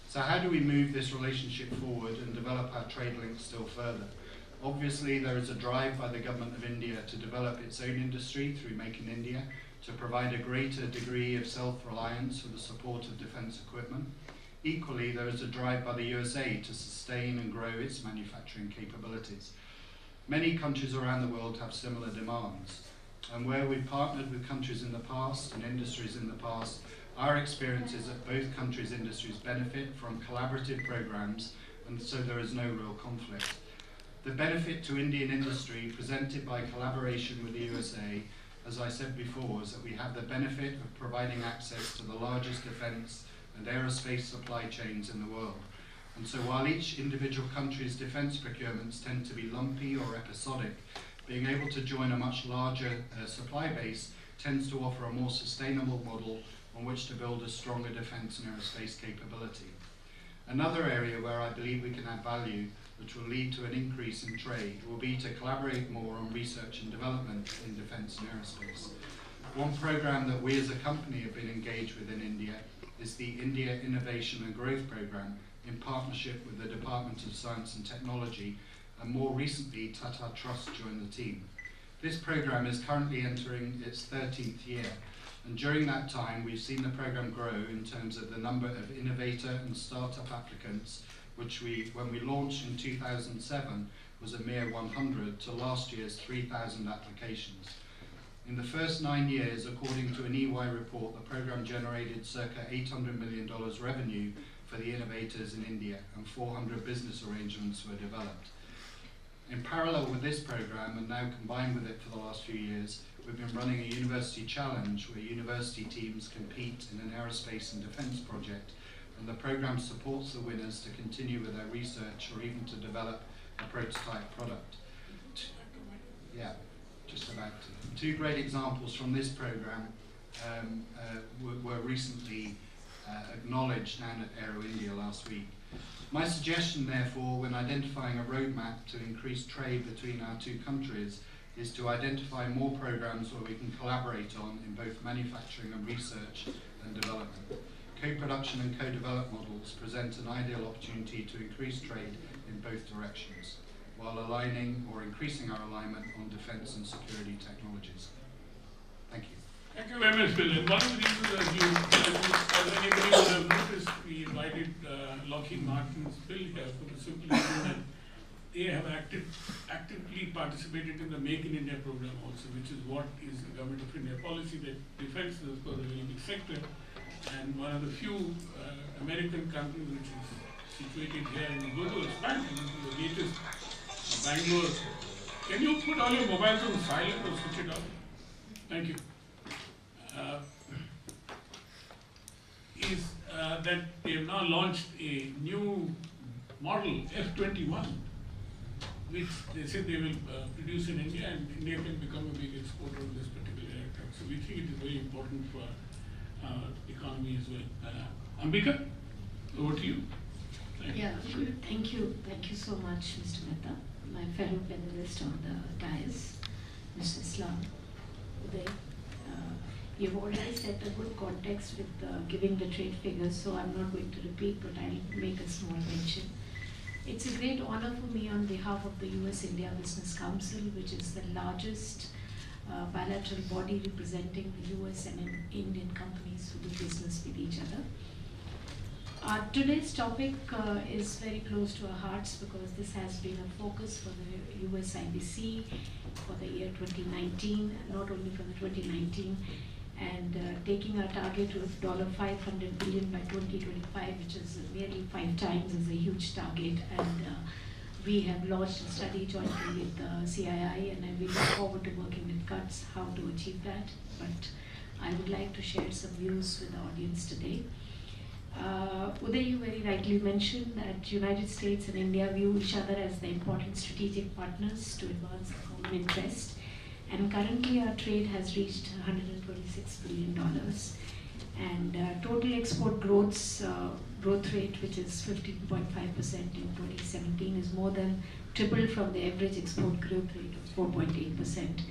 So how do we move this relationship forward and develop our trade links still further? Obviously, there is a drive by the government of India to develop its own industry through Make in India, to provide a greater degree of self-reliance for the support of defence equipment. Equally, there is a drive by the USA to sustain and grow its manufacturing capabilities. Many countries around the world have similar demands, and where we've partnered with countries in the past and industries in the past, our experience is that both countries' industries benefit from collaborative programs, and so there is no real conflict. The benefit to Indian industry presented by collaboration with the USA, as I said before, is that we have the benefit of providing access to the largest defence and aerospace supply chains in the world. And so while each individual country's defence procurements tend to be lumpy or episodic, being able to join a much larger supply base tends to offer a more sustainable model on which to build a stronger defence and aerospace capability. Another area where I believe we can add value, which will lead to an increase in trade, will be to collaborate more on research and development in defence and aerospace. One programme that we as a company have been engaged with in India is the India Innovation and Growth Programme in partnership with the Department of Science and Technology, and more recently Tata Trust joined the team. This programme is currently entering its 13th year, and during that time we've seen the programme grow in terms of the number of innovator and startup applicants, which when we launched in 2007 was a mere 100 to last year's 3,000 applications. In the first 9 years, according to an EY report, the programme generated circa $800 million revenue for the innovators in India, and 400 business arrangements were developed. In parallel with this programme, and now combined with it for the last few years, we've been running a university challenge where university teams compete in an aerospace and defence project, and the programme supports the winners to continue with their research or even to develop a prototype product. Yeah, just about to. Two great examples from this programme were recently acknowledged down at Aero India last week. My suggestion, therefore, when identifying a roadmap to increase trade between our two countries is to identify more programmes where we can collaborate on in both manufacturing and research and development. Co-production and co-development models present an ideal opportunity to increase trade in both directions, while aligning or increasing our alignment on defence and security technologies. Thank you. Thank you very much, Bill. And one of the reasons, as anybody would have noticed, we invited Lockheed Martin's Bill here for the simple reason that they have actively participated in the Make in India program also, which is what is the Government of India policy, that defence is of course a very big sector, and one of the few American companies which is situated here in the global expansion into the latest Bangalore. Can you put all your mobiles on silent or switch it off? Thank you. is that they have now launched a new model F-21, which they said they will produce in India, and India can become a big exporter of this particular aircraft. So we think it is very important for economy as well. Ambika, over to you. Thank you. Yeah, good. Thank you. Thank you so much, Mr. Mehta, my fellow panelist on the dais, Mr. Islam, Uday. You've already set a good context with giving the trade figures, so I'm not going to repeat, but I'll make a small mention. It's a great honor for me on behalf of the US-India Business Council, which is the largest bilateral body representing the US and Indian companies who do business with each other. Today's topic is very close to our hearts because this has been a focus for the US IBC for the year 2019, not only for the 2019, and taking our target to $500 billion by 2025, which is nearly 5 times, is a huge target. And we have launched a study jointly with CII, and we look forward to working with CUTS how to achieve that. But I would like to share some views with the audience today. Uday, you very rightly mentioned that United States and India view each other as the important strategic partners to advance the common interest. And currently our trade has reached $126 billion. And total export growth rate, which is 15.5% in 2017, is more than triple from the average export growth rate of 4.8%,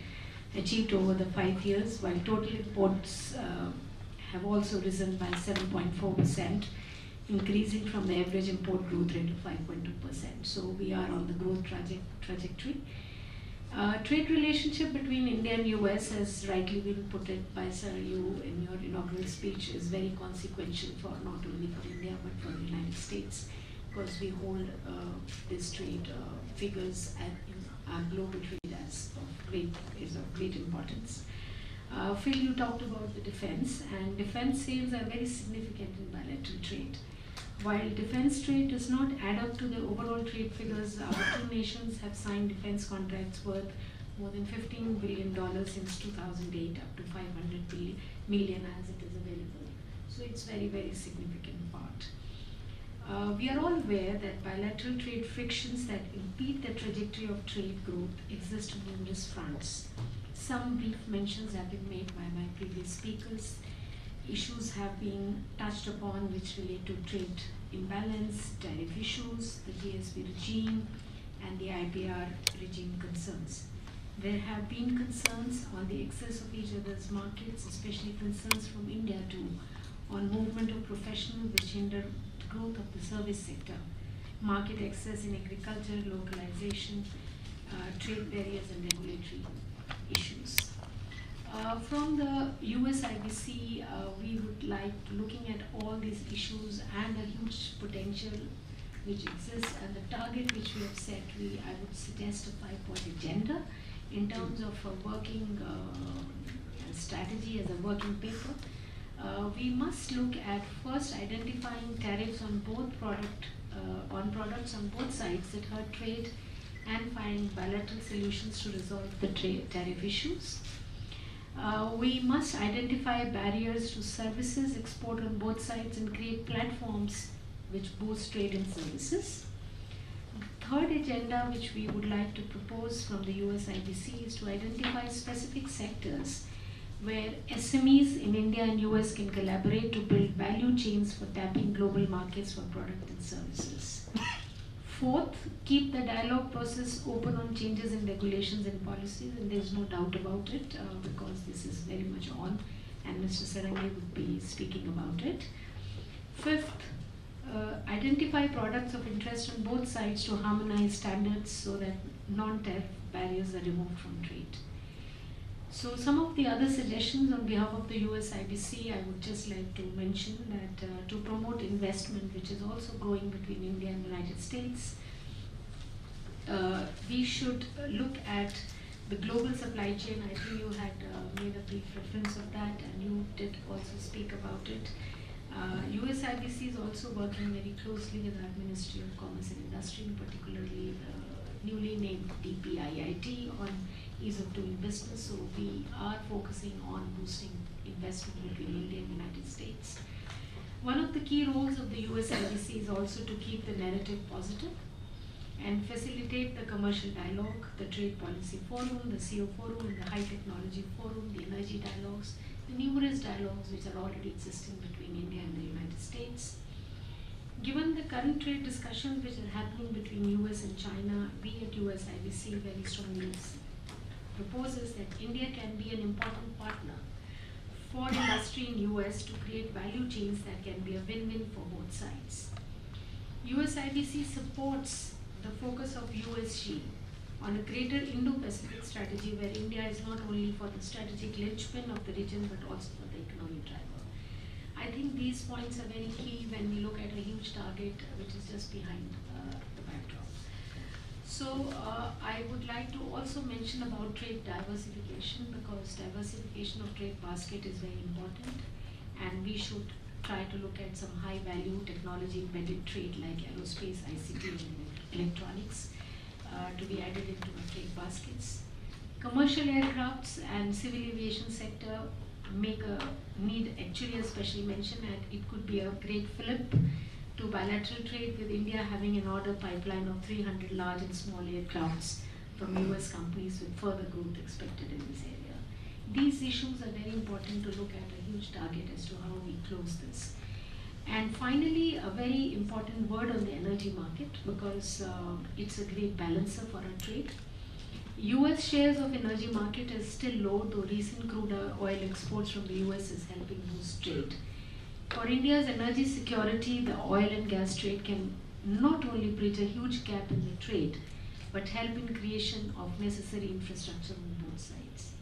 achieved over the 5 years, while total imports have also risen by 7.4%, increasing from the average import growth rate of 5.2%. So we are on the growth trajectory. Trade relationship between India and US, as rightly been put it by Sir you in your inaugural speech, is very consequential for not only for India but for the United States, because we hold this trade figures and our global trade is of great importance. Phil, you talked about the defense, and defense sales are very significant in bilateral trade. While defense trade does not add up to the overall trade figures, our two nations have signed defense contracts worth more than $15 billion since 2008, up to $500 million as it is available. So it's very, very significant part. We are all aware that bilateral trade frictions that impede the trajectory of trade growth exist on numerous fronts. Some brief mentions have been made by my previous speakers. Issues have been touched upon which relate to trade imbalance, tariff issues, the GSP regime, and the IPR regime concerns. There have been concerns on the access of each other's markets, especially concerns from India too, on movement of professionals which hinder the growth of the service sector, market access in agriculture, localization, trade barriers and regulatory issues. From the US IBC, we would like looking at all these issues and a huge potential which exists and the target which we have set, I would suggest a 5-point agenda in terms of a working strategy as a working paper. We must look at first identifying tariffs on products on both sides that hurt trade and find bilateral solutions to resolve the tariff issues. We must identify barriers to services export on both sides and create platforms which boost trade in services. The third agenda which we would like to propose from the US IBC is to identify specific sectors where SMEs in India and US can collaborate to build value chains for tapping global markets for products and services. Fourth, keep the dialogue process open on changes in regulations and policies, and there's no doubt about it because this is very much on, and Mr. Sarangi would be speaking about it. Fifth, identify products of interest on both sides to harmonize standards so that non-tariff barriers are removed from trade. So some of the other suggestions on behalf of the US IBC, I would just like to mention that to promote investment, which is also growing between India and the United States, we should look at the global supply chain. I think you had made a brief reference of that, and you did also speak about it. US IBC is also working very closely with our Ministry of Commerce and Industry, particularly the newly named DPIIT on ease of doing business. So we are focusing on boosting investment between India and the United States. One of the key roles of the US Embassy is also to keep the narrative positive and facilitate the commercial dialogue, the trade policy forum, the CO forum, and the high technology forum, the energy dialogues, the numerous dialogues which are already existing between India and the United States. Given the current trade discussions which are happening between US and China, we at US IBC very strongly proposes that India can be an important partner for industry in US to create value chains that can be a win-win for both sides. US IBC supports the focus of USG on a greater Indo-Pacific strategy where India is not only for the strategic linchpin of the region but also for the economic driver. I think these points are very key when we look at a huge target which is just behind the backdrop. So I would like to also mention about trade diversification, because diversification of trade basket is very important, and we should try to look at some high value technology embedded trade like aerospace, ICT and electronics to be added into our trade baskets. Commercial aircrafts and civil aviation sector need actually a special mention, and it could be a great fillip to bilateral trade, with India having an order pipeline of 300 large and small aircrafts from US companies with further growth expected in this area. These issues are very important to look at a huge target as to how we close this. And finally, a very important word on the energy market, because it's a great balancer for our trade. US shares of energy market is still low, though recent crude oil exports from the US is helping boost trade. For India's energy security, the oil and gas trade can not only bridge a huge gap in the trade, but help in creation of necessary infrastructure on both sides.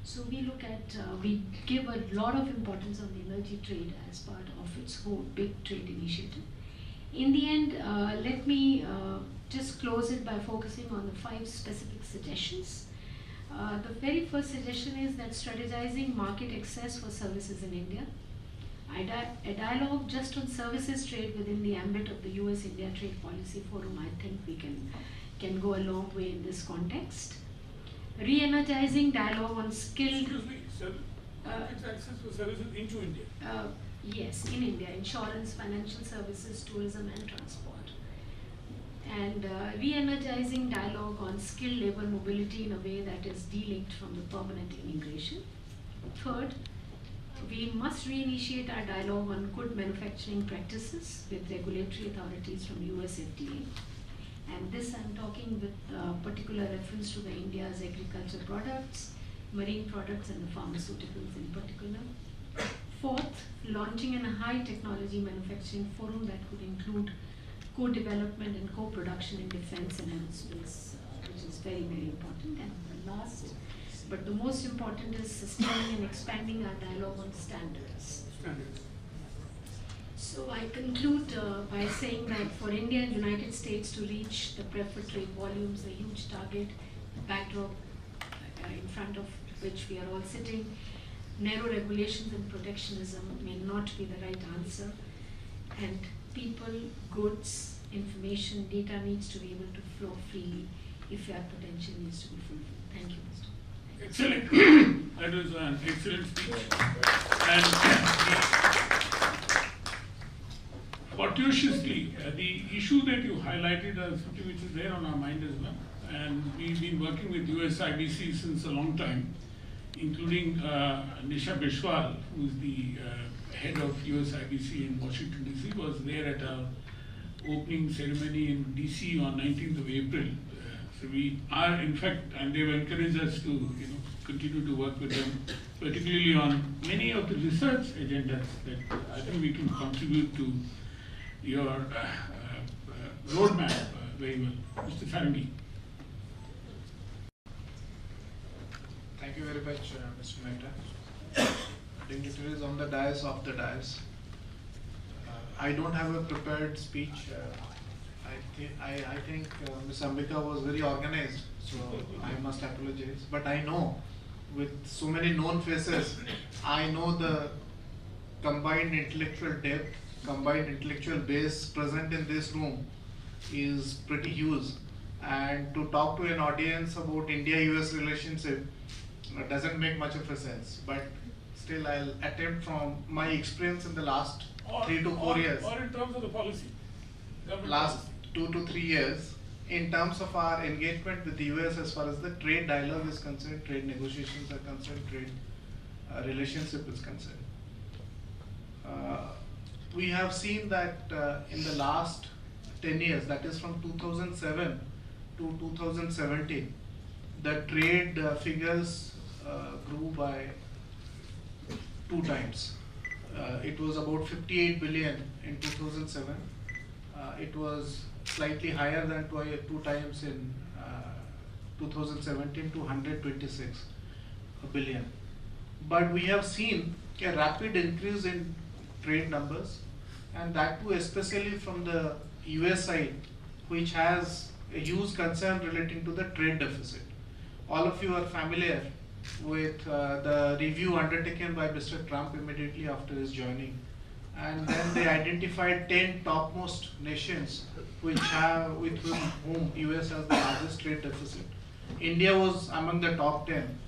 So we look at, we give a lot of importance on the energy trade as part of its whole big trade initiative. In the end, let me just close it by focusing on the 5 specific suggestions. The very first suggestion is that strategizing market access for services in India. A dialogue just on services trade within the ambit of the US-India Trade Policy Forum, I think we can go a long way in this context. Re-energizing dialogue on skilled... Excuse me, sir. Market access for services into India. Yes, in India, insurance, financial services, tourism and transport. And re-energizing dialogue on skilled labor mobility in a way that is de-linked from the permanent immigration. Third, we must reinitiate our dialogue on good manufacturing practices with regulatory authorities from US FDA. And this I'm talking with particular reference to the India's agriculture products, marine products and the pharmaceuticals in particular. Fourth, launching a high technology manufacturing forum that could include co-development and co-production in defense and aerospace, which is very, very important. And the last, but the most important, is sustaining and expanding our dialogue on standards. So I conclude by saying that for India and United States to reach the preferred trade volumes, a huge target, backdrop in front of which we are all sitting, narrow regulations and protectionism may not be the right answer, and people, goods, information, data needs to be able to flow freely if our potential needs to be fulfilled. Thank you, Mr. Excellent. That was an excellent speech. And fortuitously, the issue that you highlighted is something which is there on our mind as well. And we've been working with US IBC since a long time, including Nisha Bishwal, who is the head of US IBC in Washington, D.C., was there at our opening ceremony in D.C. on 19th of April. So we are, in fact, and they've encouraged us to continue to work with them, particularly on many of the research agendas that I think we can contribute to your roadmap very well. Mr. Sarangi. Thank you very much, Mr. Mehta. Dignitaries on the dais, off the dais. I don't have a prepared speech. I think Ms. Ambika was very organized, so I must apologize. But I know, with so many known faces, I know the combined intellectual depth, combined intellectual base present in this room is pretty huge. And to talk to an audience about India-US relationship doesn't make much of a sense. But still, I'll attempt from my experience in the last 3 to 4 years. Or in terms of the policy? Government Last policy. 2 to 3 years, in terms of our engagement with the US as far as the trade dialogue is concerned, trade negotiations are concerned, trade relationship is concerned. We have seen that in the last 10 years, that is from 2007 to 2017, the trade figures grew by 2 times. It was about 58 billion in 2007. It was slightly higher than 2 times in 2017 to 126 billion. But we have seen a rapid increase in trade numbers, and that too especially from the US side, which has a huge concern relating to the trade deficit. All of you are familiar with the review undertaken by Mr. Trump immediately after his joining, and then they identified 10 topmost nations with whom US has the largest trade deficit. India was among the top 10,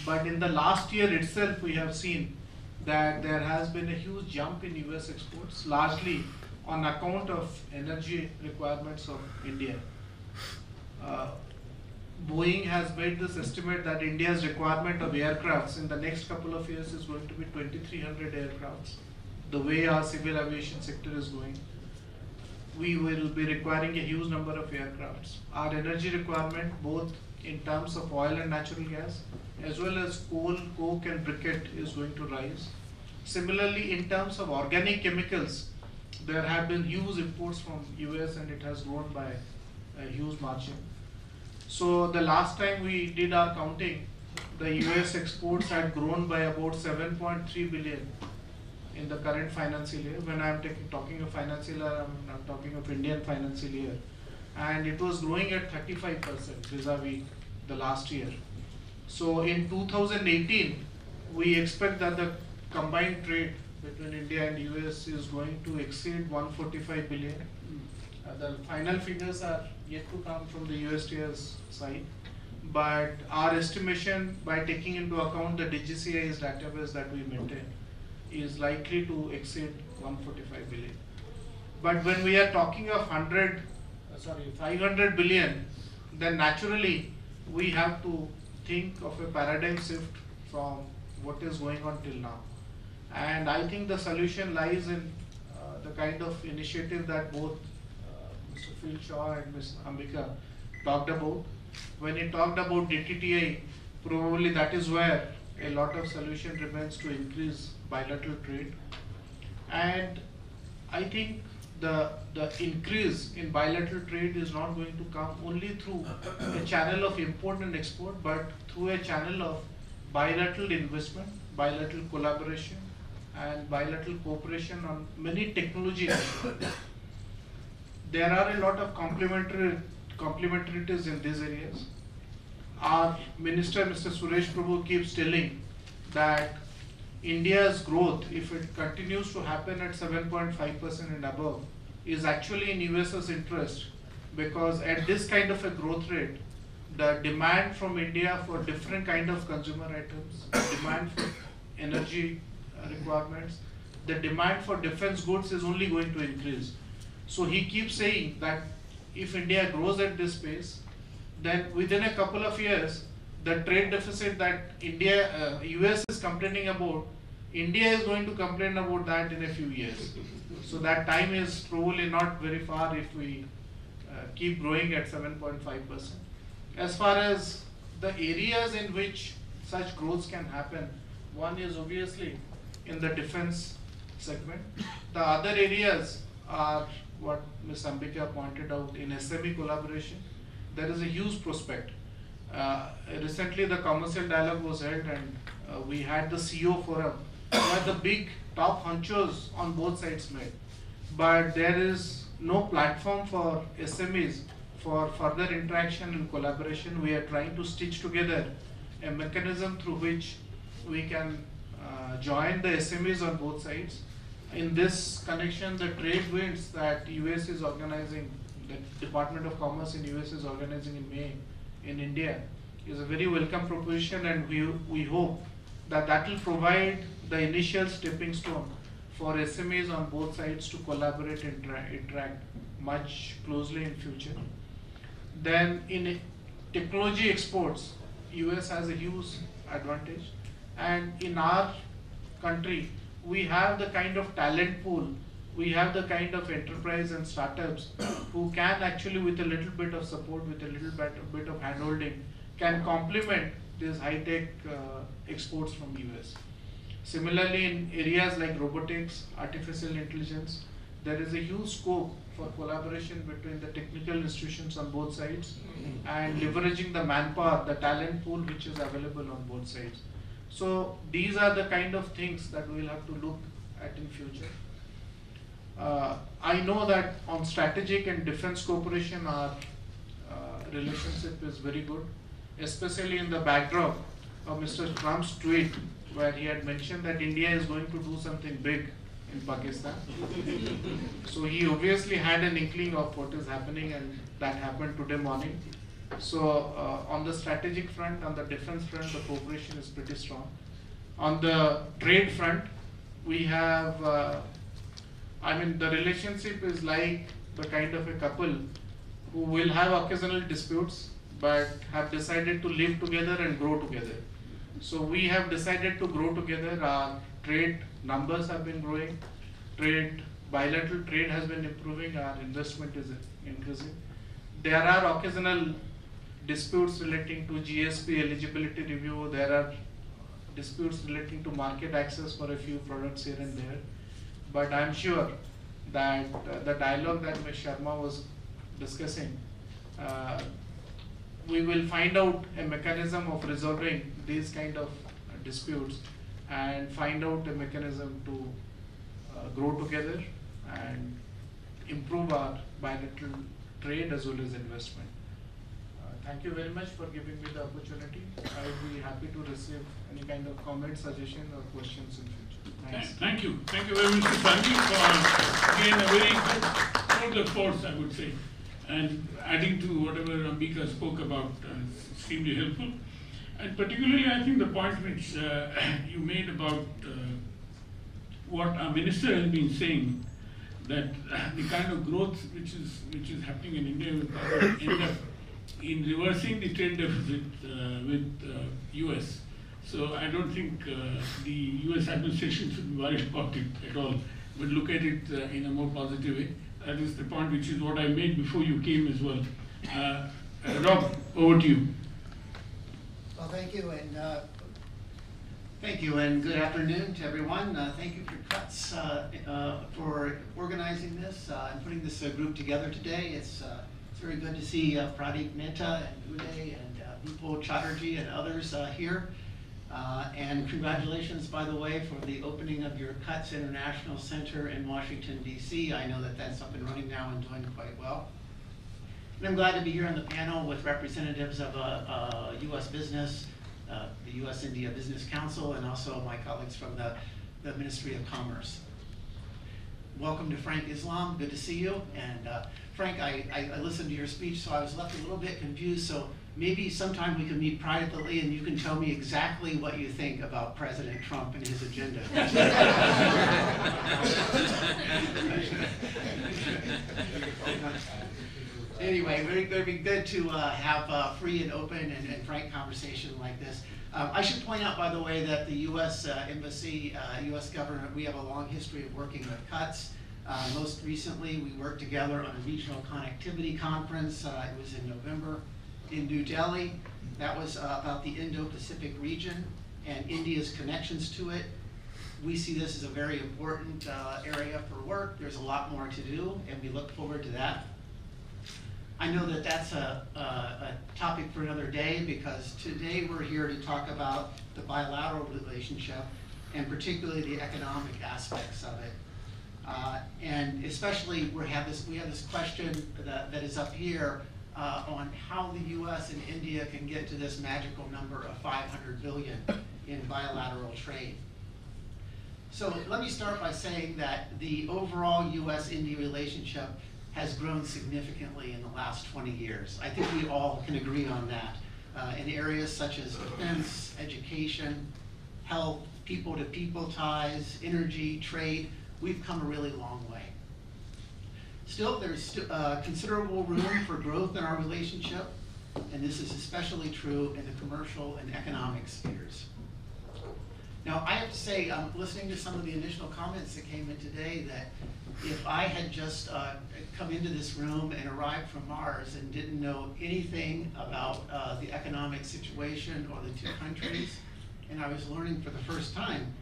but in the last year itself we have seen that there has been a huge jump in US exports, largely on account of energy requirements of India. Boeing has made this estimate that India's requirement of aircrafts in the next couple of years is going to be 2,300 aircrafts. The way our civil aviation sector is going, we will be requiring a huge number of aircrafts. Our energy requirement, both in terms of oil and natural gas, as well as coal, coke and briquette, is going to rise. Similarly, in terms of organic chemicals, there have been huge imports from US and it has grown by a huge margin. So the last time we did our counting, the US exports had grown by about 7.3 billion in the current financial year. When I am talking of financial year, I'm talking of Indian financial year. And it was growing at 35% vis-a-vis the last year. So in 2018, we expect that the combined trade between India and US is going to exceed 145 billion. The final figures are yet to come from the USTR's side, but our estimation, by taking into account the DGCI's database that we maintain, is likely to exceed 145 billion. But when we are talking of 500 billion, then naturally we have to think of a paradigm shift from what is going on till now. And I think the solution lies in the kind of initiative that both Mr. Phil Shaw and Ms. Ambika talked about. When he talked about DTTI, probably that is where a lot of solution remains to increase bilateral trade. And I think the increase in bilateral trade is not going to come only through a channel of import and export, but through a channel of bilateral investment, bilateral collaboration, and bilateral cooperation on many technology issues. There are a lot of complementarities in these areas. Our minister, Mr. Suresh Prabhu, keeps telling that India's growth, if it continues to happen at 7.5% and above, is actually in US's interest, because at this kind of a growth rate, the demand from India for different kind of consumer items, demand for energy requirements, the demand for defense goods is only going to increase. So he keeps saying that if India grows at this pace, then within a couple of years, the trade deficit that US is complaining about, India is going to complain about that in a few years. So that time is probably not very far if we keep growing at 7.5%. As far as the areas in which such growth can happen, one is obviously in the defense segment. The other areas are what Ms. Ambika pointed out in SME collaboration. There is a huge prospect. Recently the commercial dialogue was held and we had the CEO forum where the big top honchos on both sides met. But there is no platform for SMEs for further interaction and collaboration. We are trying to stitch together a mechanism through which we can join the SMEs on both sides. In this connection, the trade winds that US is organizing, the Department of Commerce in US is organizing in May in India, is a very welcome proposition, and we hope that that will provide the initial stepping stone for SMEs on both sides to collaborate and interact much closely in future. Then in technology exports, US has a huge advantage, and in our country we have the kind of talent pool, we have the kind of enterprise and startups who can actually, with a little bit of support, with a little bit of handholding, can complement these high-tech exports from US. Similarly, in areas like robotics, artificial intelligence, there is a huge scope for collaboration between the technical institutions on both sides and leveraging the manpower, the talent pool which is available on both sides. So these are the kind of things that we will have to look at in future. I know that on strategic and defense cooperation, our relationship is very good, especially in the backdrop of Mr. Trump's tweet, where he had mentioned that India is going to do something big in Pakistan. So he obviously had an inkling of what is happening, and that happened today morning. So on the strategic front, on the defense front, the cooperation is pretty strong. On the trade front, we have, the relationship is like the kind of a couple who will have occasional disputes, but have decided to live together and grow together. So we have decided to grow together. Our trade numbers have been growing. Bilateral trade has been improving. Our investment is increasing. There are occasional disputes relating to GSP eligibility review. There are disputes relating to market access for a few products here and there. But I'm sure that the dialogue that Ms. Sharma was discussing, we will find out a mechanism of resolving these kind of disputes and find out a mechanism to grow together and improve our bilateral trade as well as investment. Thank you very much for giving me the opportunity. I will be happy to receive any kind of comment, suggestion or questions in future. Thanks. Thank you. Thank you very much, Mr. Sanghi, for again a very good tour de force, I would say. And adding to whatever Ambika spoke about, extremely helpful. And particularly, I think the point which you made about what our minister has been saying, that the kind of growth which is happening in India will end up in reversing the trade deficit with US. So I don't think the US administration should be worried about it at all, but look at it in a more positive way. That is the point, which is what I made before you came as well. Rob, over to you. Well, thank you, and good afternoon to everyone. Thank you for Cuts for organizing this and putting this group together today. It's very good to see Pradeep Mehta and Uday and Vipul Chatterjee and others here. And congratulations, by the way, for the opening of your Cuts International Center in Washington, D.C. I know that that's up and running now and doing quite well. And I'm glad to be here on the panel with representatives of U.S. business, the U.S.-India Business Council, and also my colleagues from the Ministry of Commerce. Welcome to Frank Islam. Good to see you. And Frank, I listened to your speech, so I was left a little bit confused. So maybe sometime we can meet privately and you can tell me exactly what you think about President Trump and his agenda. Anyway, very good to have a free and open and frank conversation like this. I should point out, by the way, that the U.S. Embassy, U.S. government, we have a long history of working with Cuts. Most recently, we worked together on a regional connectivity conference. It was in November in New Delhi. That was about the Indo-Pacific region and India's connections to it. We see this as a very important area for work. There's a lot more to do, and we look forward to that. I know that that's a topic for another day, because today we're here to talk about the bilateral relationship and particularly the economic aspects of it. And especially we have this question that is up here on how the U.S. and India can get to this magical number of 500 billion in bilateral trade. So let me start by saying that the overall U.S.-India relationship has grown significantly in the last 20 years. I think we all can agree on that. In areas such as defense, education, health, people-to-people ties, energy, trade, we've come a really long way. Still, there's considerable room for growth in our relationship, and this is especially true in the commercial and economic spheres. Now, I have to say, listening to some of the initial comments that came in today, that if I had just come into this room and arrived from Mars and didn't know anything about the economic situation or the two countries, and I was learning for the first time,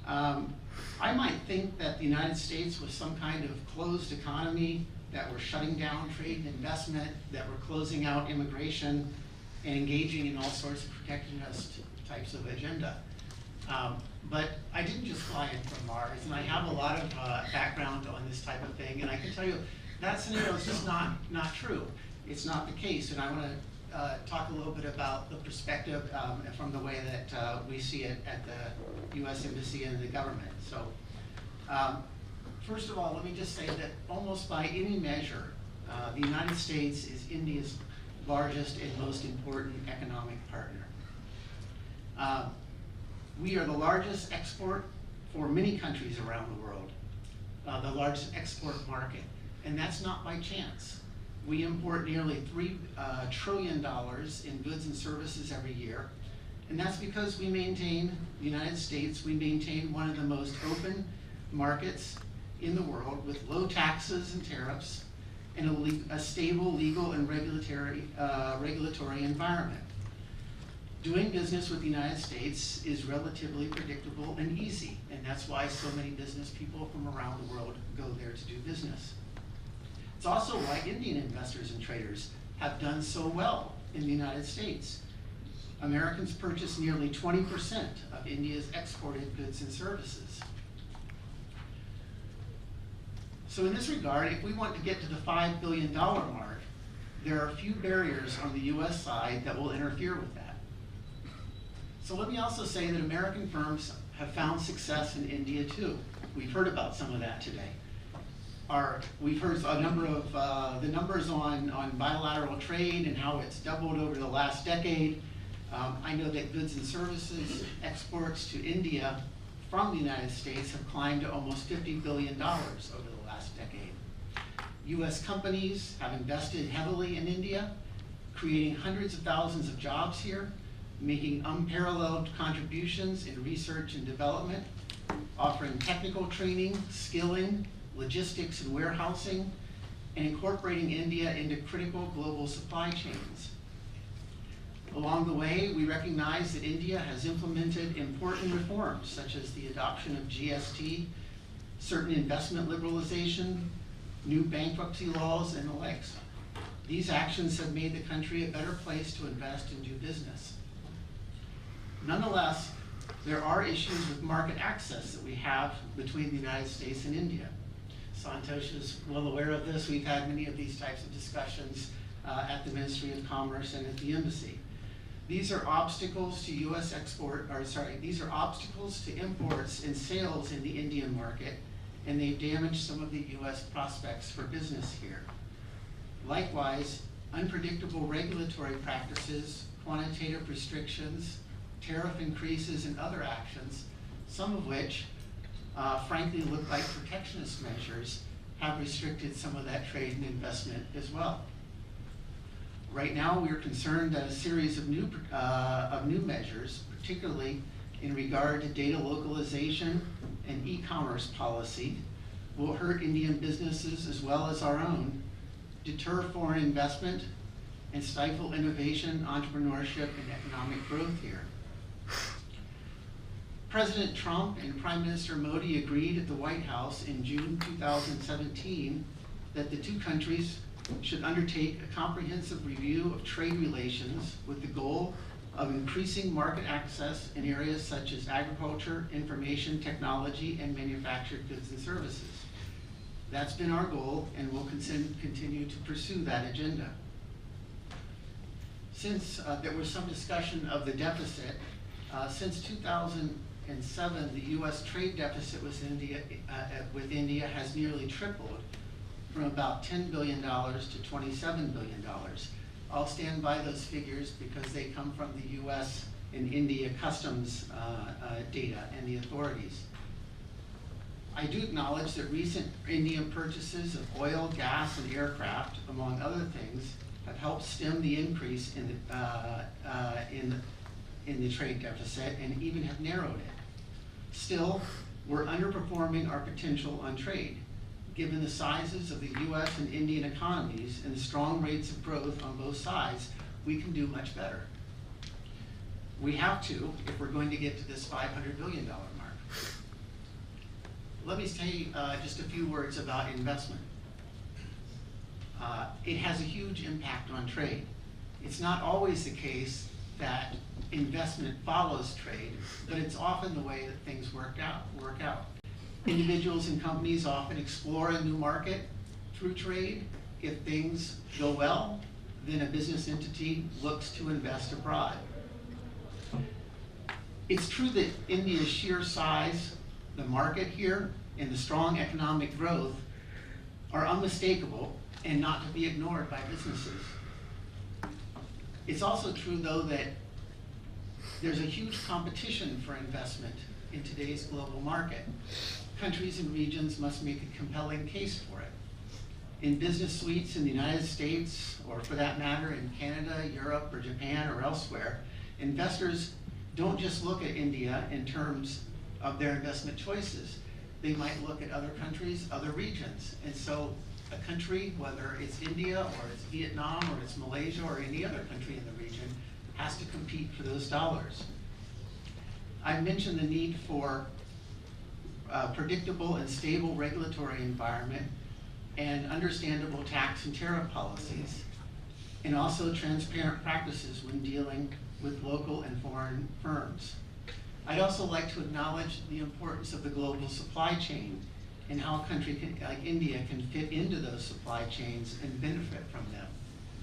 I might think that the United States was some kind of closed economy, that we're shutting down trade and investment, that we're closing out immigration and engaging in all sorts of protectionist types of agenda. But I didn't just fly in from Mars, and I have a lot of background on this type of thing, and I can tell you that scenario is just not true. It's not the case, and I want to talk a little bit about the perspective from the way that we see it at the U.S. Embassy and the government. So, first of all, let me just say that almost by any measure, the United States is India's largest and most important economic partner. We are the largest export for many countries around the world, the largest export market, and that's not by chance. We import nearly $3 trillion in goods and services every year, and that's because we maintain, the United States, we maintain one of the most open markets in the world with low taxes and tariffs and a stable legal and regulatory environment. Doing business with the United States is relatively predictable and easy, and that's why so many business people from around the world go there to do business. It's also why Indian investors and traders have done so well in the United States. Americans purchase nearly 20% of India's exported goods and services. So in this regard, if we want to get to the $5 billion mark, there are a few barriers on the US side that will interfere with that. So let me also say that American firms have found success in India too. We've heard about some of that today. We've heard a number of the numbers on bilateral trade and how it's doubled over the last decade. I know that goods and services exports to India from the United States have climbed to almost $50 billion over the last decade. US companies have invested heavily in India, creating hundreds of thousands of jobs here, making unparalleled contributions in research and development, offering technical training, skilling, logistics and warehousing, and incorporating India into critical global supply chains. Along the way, we recognize that India has implemented important reforms, such as the adoption of GST, certain investment liberalization, new bankruptcy laws, and the likes. These actions have made the country a better place to invest and do business. Nonetheless, there are issues with market access that we have between the United States and India. Santosh is well aware of this. We've had many of these types of discussions at the Ministry of Commerce and at the Embassy. These are obstacles to these are obstacles to imports and sales in the Indian market, and they've damaged some of the US prospects for business here. Likewise, unpredictable regulatory practices, quantitative restrictions, tariff increases, and other actions, some of which frankly look like protectionist measures, have restricted some of that trade and investment as well. Right now, we are concerned that a series of new measures, particularly in regard to data localization and e-commerce policy, will hurt Indian businesses as well as our own, deter foreign investment, and stifle innovation, entrepreneurship, and economic growth here. President Trump and Prime Minister Modi agreed at the White House in June 2017 that the two countries should undertake a comprehensive review of trade relations with the goal of increasing market access in areas such as agriculture, information technology, and manufactured goods and services. That's been our goal, and we'll continue to pursue that agenda. Since there was some discussion of the deficit, since 2007, the U.S. trade deficit with India has nearly tripled, from about $10 billion to $27 billion. I'll stand by those figures because they come from the U.S. and India customs data and the authorities. I do acknowledge that recent Indian purchases of oil, gas, and aircraft, among other things, have helped stem the increase in the trade deficit and even have narrowed it. Still, we're underperforming our potential on trade. Given the sizes of the US and Indian economies and the strong rates of growth on both sides, we can do much better. We have to if we're going to get to this $500 billion mark. Let me say just a few words about investment. It has a huge impact on trade. It's not always the case that investment follows trade, but it's often the way that things work out. Individuals and companies often explore a new market through trade. If things go well, then a business entity looks to invest abroad. It's true that India's sheer size, the market here, and the strong economic growth are unmistakable and not to be ignored by businesses. It's also true, though, that there's a huge competition for investment in today's global market. Countries and regions must make a compelling case for it. In business suites in the United States, or for that matter in Canada, Europe, or Japan, or elsewhere, investors don't just look at India in terms of their investment choices. They might look at other countries, other regions. And so a country, whether it's India or it's Vietnam or it's Malaysia or any other country in the region, has to compete for those dollars. I mentioned the need for a predictable and stable regulatory environment and understandable tax and tariff policies, and also transparent practices when dealing with local and foreign firms. I'd also like to acknowledge the importance of the global supply chain and how a country like India can fit into those supply chains and benefit from them.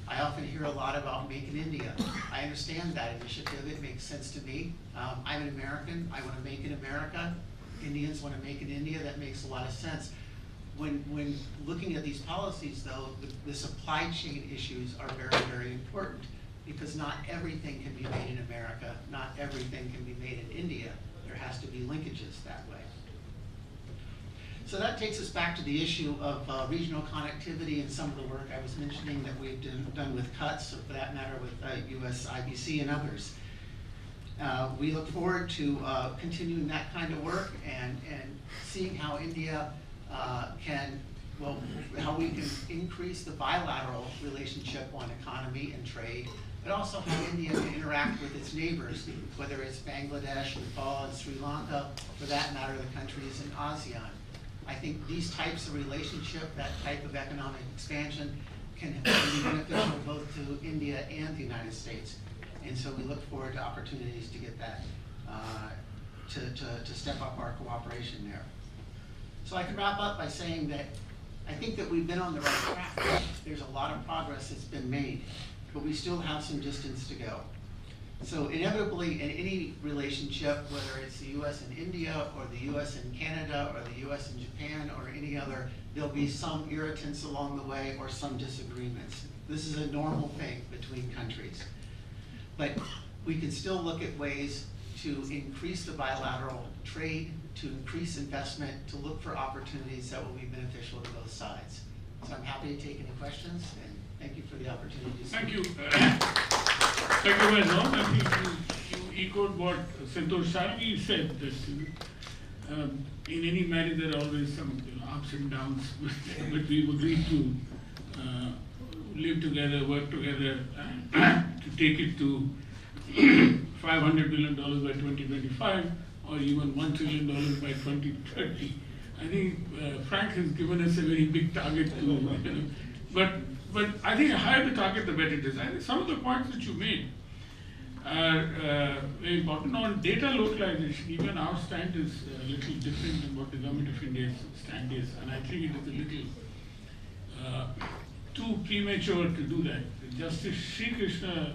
I often hear a lot about Make in India. I understand that initiative. It makes sense to me. I'm an American. I want to make in America. Indians want to make in India. That makes a lot of sense. When looking at these policies, though, the supply chain issues are very, very important, because not everything can be made in America. Not everything can be made in India. There has to be linkages that way. So that takes us back to the issue of regional connectivity and some of the work I was mentioning that we've done with CUTS, or for that matter with US IBC and others. We look forward to continuing that kind of work and seeing how India how we can increase the bilateral relationship on economy and trade, but also how India can interact with its neighbors, whether it's Bangladesh, Nepal, and Sri Lanka, for that matter, the countries in ASEAN. I think these types of relationship, that type of economic expansion, can be beneficial both to India and the United States. And so we look forward to opportunities to get that, to step up our cooperation there. So I can wrap up by saying that I think that we've been on the right track. There's a lot of progress that's been made, but we still have some distance to go. So inevitably, in any relationship, whether it's the US and India, or the US and Canada, or the US and Japan, or any other, there'll be some irritants along the way or some disagreements. This is a normal thing between countries. But we can still look at ways to increase the bilateral trade, to increase investment, to look for opportunities that will be beneficial to both sides. So I'm happy to take any questions, and thank you for the opportunity to speak. Thank you. Thank you very much. I think you echoed what Santosh Salvi said, that in any marriage there are always some ups and downs, but we've agreed to live together, work together, to take it to $500 billion by 2025, or even $1 trillion by 2030. I think Frank has given us a very big target to, but I think the higher the target, the better it is. I think some of the points that you made are very important. On data localization, even our stand is a little different than what the government of India's stand is, and I think it is a little too premature to do that. The Justice Sri Krishna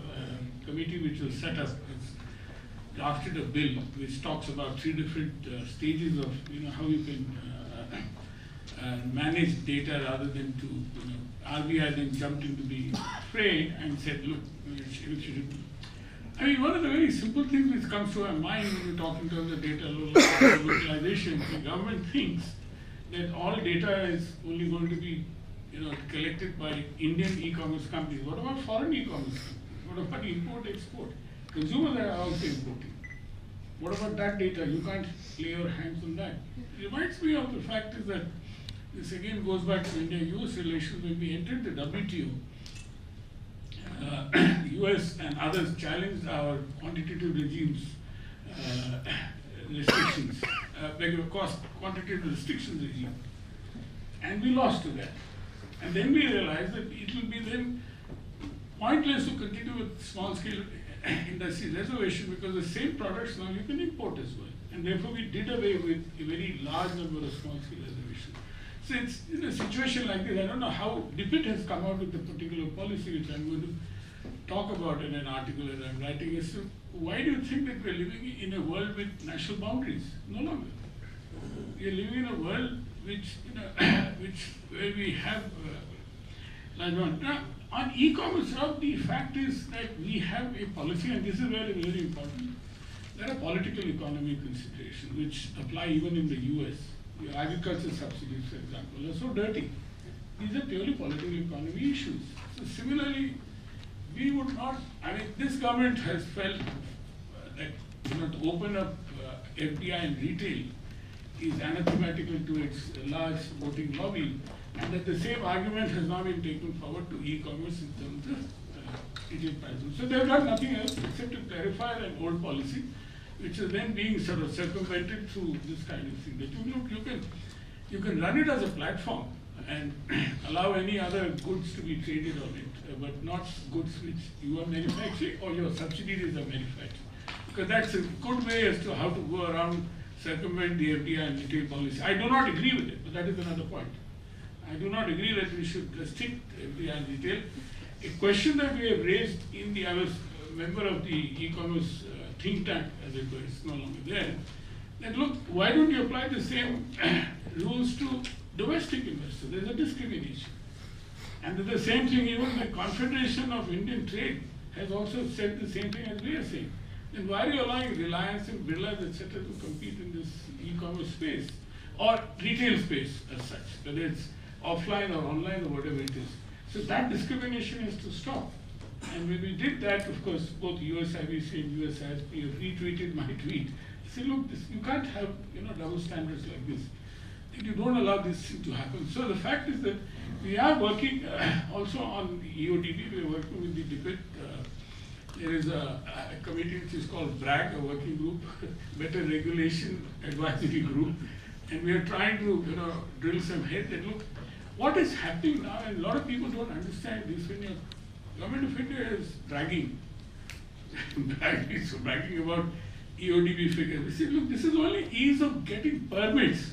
committee, which was set up, has drafted a bill which talks about 3 different stages of how you can manage data rather than to RBI then jumped into the fray and said, look, I mean, one of the very simple things which comes to our mind when we talk in terms of data localization, the government thinks that all data is only going to be, collected by Indian e-commerce companies. What about foreign e-commerce companies? What about import-export? Consumers are also importing. What about that data? You can't lay your hands on that. It reminds me of the fact is that this again goes back to India-US relations. When we entered the WTO, US and others challenged our quantitative regimes, restrictions, quantitative restrictions regime. And we lost to that. And then we realized that it will be then pointless to continue with small-scale industry reservation because the same products now you can import as well. And therefore we did away with a very large number of small-scale reservations. So it's in a situation like this, I don't know how DPIT has come out with a particular policy which I'm going to talk about in an article that I'm writing is, so why do you think that we're living in a world with national boundaries? No longer. We're living in a world which, where we have large boundaries. Now, on e-commerce, the fact is that we have a policy, and this is very, very important. There are political economy considerations which apply even in the US. Your agriculture subsidies, for example, are so dirty. These are purely political economy issues. So similarly, we would not, this government has felt that to open up FDI in retail is anathematical to its large voting lobby, and that the same argument has now been taken forward to e-commerce in terms of retail prices. So they have done nothing else except to clarify an old policy, which is then being sort of circumvented through this kind of thing. That you can run it as a platform and allow any other goods to be traded on it, but not goods which you are manufacturing or your subsidiaries are manufacturing. Because that's a good way as to how to go around, circumvent the FDI and retail policy. I do not agree with it, but that is another point. I do not agree that we should restrict FDI and retail. A question that we have raised I was a member of the e-commerce think tank, as it were, it's no longer there. And look, why don't you apply the same rules to domestic investors? There's a discrimination. And the same thing, even the Confederation of Indian Trade has also said the same thing as we are saying. Then why are you allowing Reliance and Birlas, etc., to compete in this e-commerce space or retail space as such, whether it's offline or online or whatever it is? So that discrimination is to stop. And when we did that, of course, both USIBC and USISP have retweeted my tweet. Say, look, you can't have double standards like this. And you don't allow this thing to happen. So the fact is that we are working also on EODB. We are working with the DPIT. There is a committee which is called BRAG, a working group, Better Regulation Advisory Group. And we are trying to drill some head and look what is happening now. And a lot of people don't understand this. When your government of India is bragging about EODB figures. We say, look, this is only ease of getting permits.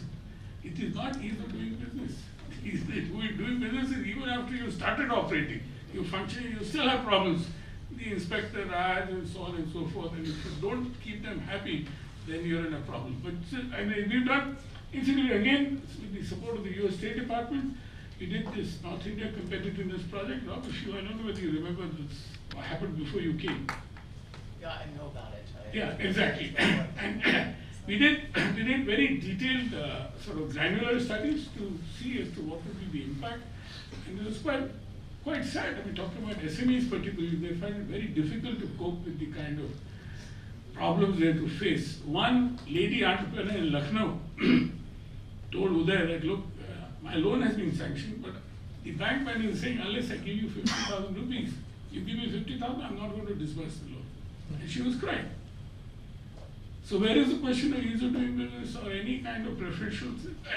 It is not ease of doing business. Doing business is even after you started operating, you functioning, you still have problems. The inspector ads and so on and so forth. And if you don't keep them happy, then you're in a problem. But we've done, incidentally, again, with the support of the US State Department, we did this North India competitiveness project. Rob, I don't know whether you remember this, what happened before you came. Yeah, I know about it. Yeah, exactly. And we did very detailed sort of granular studies to see as to what would be the impact. And it was quite sad. Talking about SMEs particularly, they find it very difficult to cope with the kind of problems they have to face. One lady entrepreneur in Lucknow told Uday that, look, my loan has been sanctioned, but the bank manager is saying, unless I give you 50,000 rupees, you give me 50,000, I'm not going to disburse the loan. And she was crying. So where is the question of ease of doing business or any kind of preferential?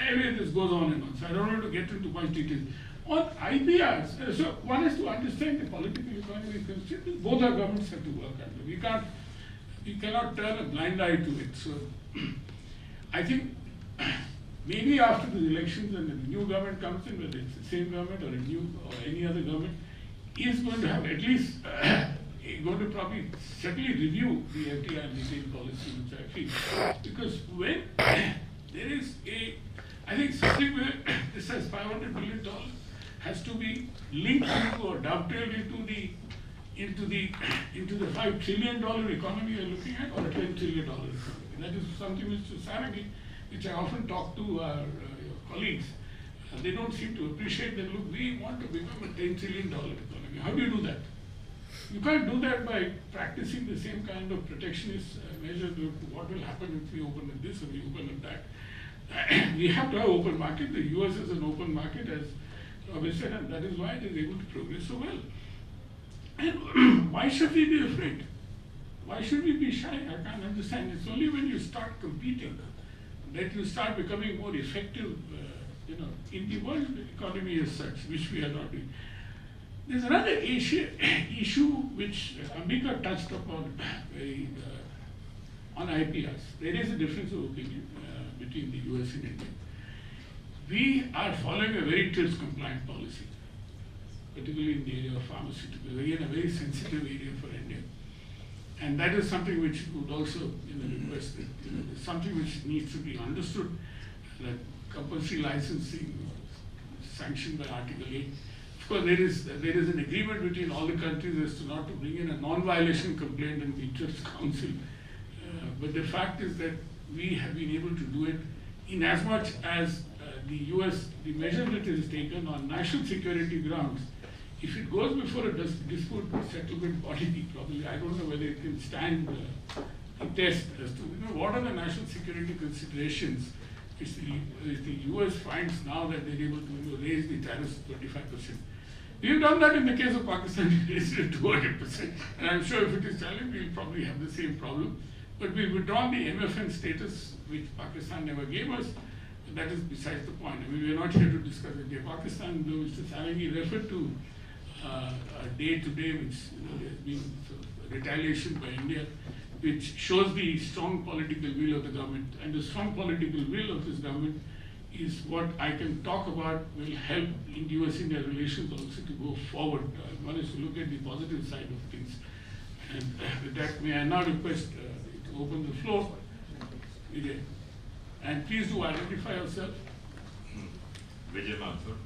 Anyway, this goes on and on. So I don't want to get into much detail. On IPRs, so one has to understand the political economy constraints. Both our governments have to work under. We cannot turn a blind eye to it. So I think maybe after the elections and the new government comes in, whether it's the same government or a new or any other government, is going to have at least going to probably certainly review the FDI and retail policy, which I feel. Because when there is I think something where this has $500 billion has to be linked into or dovetailed into the $5 trillion economy you're looking at, or a $10 trillion economy. That is something Mr. Saragi, which I often talk to our colleagues, they don't seem to appreciate that, look, we want to become a $10 trillion economy. How do you do that? You can't do that by practicing the same kind of protectionist measures. What will happen if we open at this or we open at that? We have to have open market. The US is an open market, as Robert said, and that is why it is able to progress so well. And why should we be afraid? Why should we be shy? I can't understand. It's only when you start competing that you start becoming more effective, in the world economy as such, which we are not doing. There's another issue which Ambika touched upon on IPRs. There is a difference of opinion between the US and India. We are following a very TRIPS compliant policy, particularly in the area of pharmaceuticals, again a very sensitive area for India. And that is something which would also request that something which needs to be understood, that compulsory licensing sanctioned by Article 8. Of course, there is an agreement between all the countries as to not to bring in a non-violation complaint in the TRIPS Council. But the fact is that we have been able to do it in as much as the US, the measure that is taken on national security grounds. If it goes before a dispute settlement body, probably, I don't know whether it can stand a test as to what are the national security considerations which the US finds now that they're able to raise the tariffs 25%. We've done that in the case of Pakistan, we raised it to 200%. And I'm sure if it is challenged, we'll probably have the same problem. But we've withdrawn the MFN status, which Pakistan never gave us. That is besides the point. I mean, we're not here to discuss it here. Pakistan, though Mr. Sarangi referred to a day today, which there's been sort of retaliation by India, which shows the strong political will of the government. And the strong political will of this government is what I can talk about will help in US-India relations also to go forward. One is to look at the positive side of things. And with that, may I now request to open the floor. Vijay. And please do identify yourself. Vijay Mansur.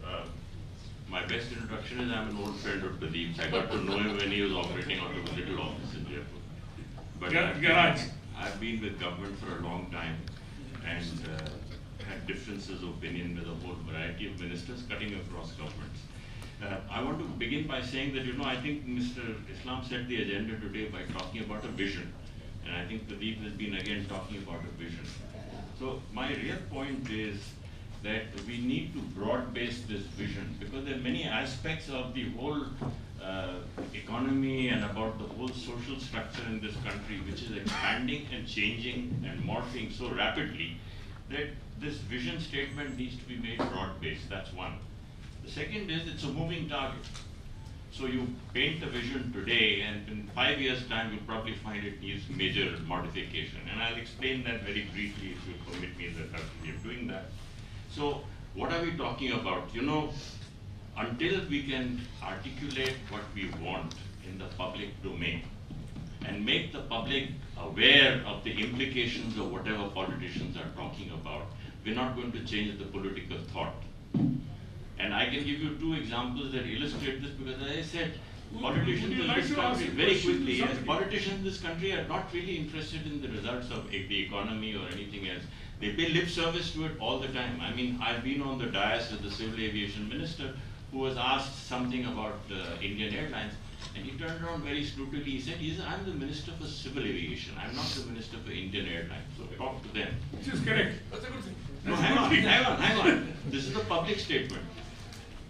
My best introduction is I'm an old friend of Pradeep's. I got to know him when he was operating out of a little office in Jaipur. But I've been with government for a long time and had differences of opinion with a whole variety of ministers cutting across governments. I want to begin by saying that, I think Mr. Islam set the agenda today by talking about a vision. And I think Pradeep has been again talking about a vision. So my real point is that we need to broad base this vision because there are many aspects of the whole economy and about the whole social structure in this country which is expanding and changing and morphing so rapidly that this vision statement needs to be made broad based. That's one. The second is it's a moving target. So you paint the vision today and in 5 years' time you'll probably find it needs major modification. And I'll explain that very briefly if you permit me the luxury of doing that. So what are we talking about? Until we can articulate what we want in the public domain and make the public aware of the implications of whatever politicians are talking about, we're not going to change the political thought. And I can give you 2 examples that illustrate this because as I said, politicians in this country, very quickly, yes, politicians in this country are not really interested in the results of the economy or anything else. They pay lip service to it all the time. I mean, I've been on the dais with the civil aviation minister who was asked something about Indian Airlines, and he turned around very scrutiny. He said, I'm the minister for civil aviation. I'm not the minister for Indian Airlines. So talk to them. Which is correct. That's a good thing. No, hang on. This is the public statement.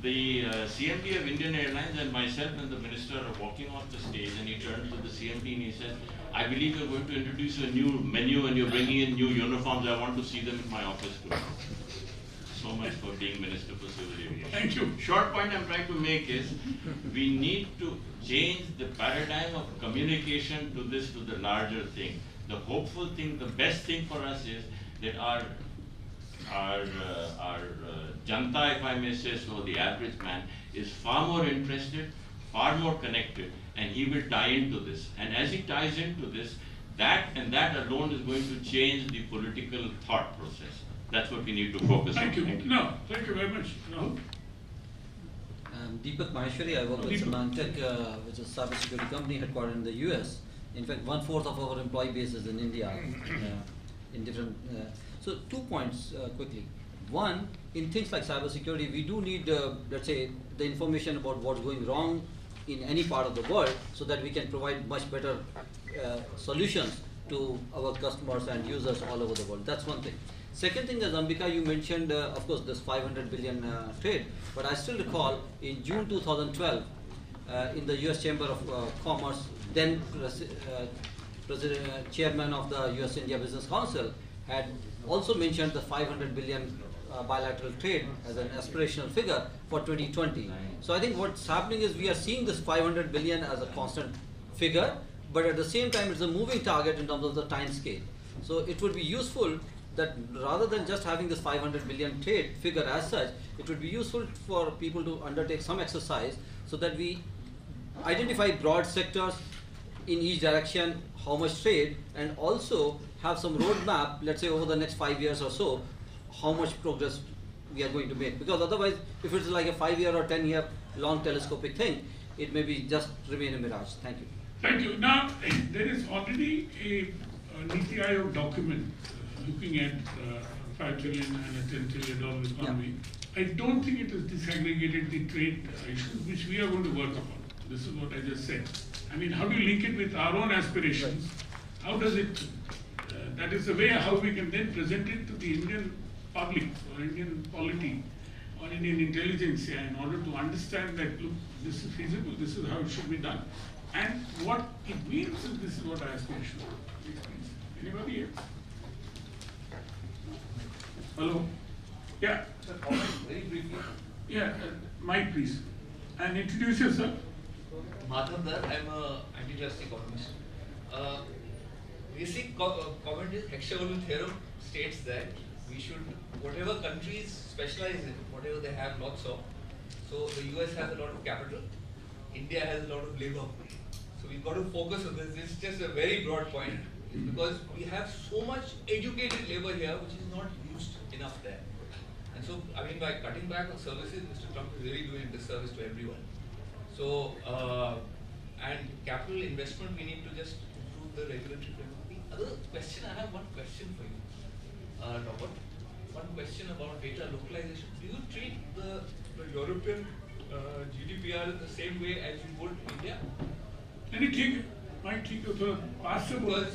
The CMD of Indian Airlines and myself and the minister are walking off the stage, and he turned to the CMD and he said, I believe you're going to introduce a new menu and you're bringing in new uniforms. I want to see them in my office too. So much for being Minister for Civil Aviation. Thank you. Short point I'm trying to make is we need to change the paradigm of communication to the larger thing. The hopeful thing, the best thing for us is that our janta, if I may say so, the average man, is far more interested, far more connected, and he will tie into this. And as he ties into this, that and that alone is going to change the political thought process. That's what we need to focus on. Thank you. No, thank you very much. No. Deepak Maheshwari, I work with Annexe, which is a cybersecurity company headquartered in the US. In fact, 1/4 of our employee base is in India, in different. So 2 points quickly. One, in things like cybersecurity, we do need, let's say, the information about what's going wrong in any part of the world, so that we can provide much better solutions to our customers and users all over the world. That's one thing. Second thing, as Ambika, you mentioned, of course, this 500 billion trade, but I still recall in June 2012, in the US Chamber of Commerce, then chairman of the US-India Business Council had also mentioned the 500 billion bilateral trade as an aspirational figure for 2020. So I think what's happening is we are seeing this 500 billion as a constant figure, but at the same time it's a moving target in terms of the time scale. So it would be useful that rather than just having this 500 billion trade figure as such, it would be useful for people to undertake some exercise so that we identify broad sectors in each direction, how much trade, and also have some roadmap, let's say over the next 5 years or so, how much progress we are going to make. Because otherwise, if it's like a 5-year or 10-year long telescopic thing, it may be just remain a mirage. Thank you. Thank you. Now, there is already a Niti Aayog document looking at 5 trillion and a $10 trillion economy. Yeah. I don't think it has disaggregated the trade issues, which we are going to work upon. This is what I just said. I mean, how do you link it with our own aspirations? How does it, that is the way how we can then present it to the Indian public or Indian polity or Indian intelligence in order to understand that, look, this is feasible, this is how it should be done. And what it means is this is what our aspiration is. Anybody else? Hello? Yeah. Very briefly. Yeah, Mike, please. And introduce yourself. Madhav Dar, I'm an anti-trust economist. Basic comment is hexagonal theorem states that we should, whatever countries specialize in, whatever they have lots of, so the US has a lot of capital, India has a lot of labor. So we've got to focus on this. It's just a very broad point, because we have so much educated labor here which is not used enough there. And so, I mean, by cutting back on services, Mr. Trump is really doing a disservice to everyone. So, and capital investment, we need to just improve the regulatory framework. The other question, I have one question for you, Robert. One question about data localization. Do you treat the European GDPR in the same way as you would India? Because,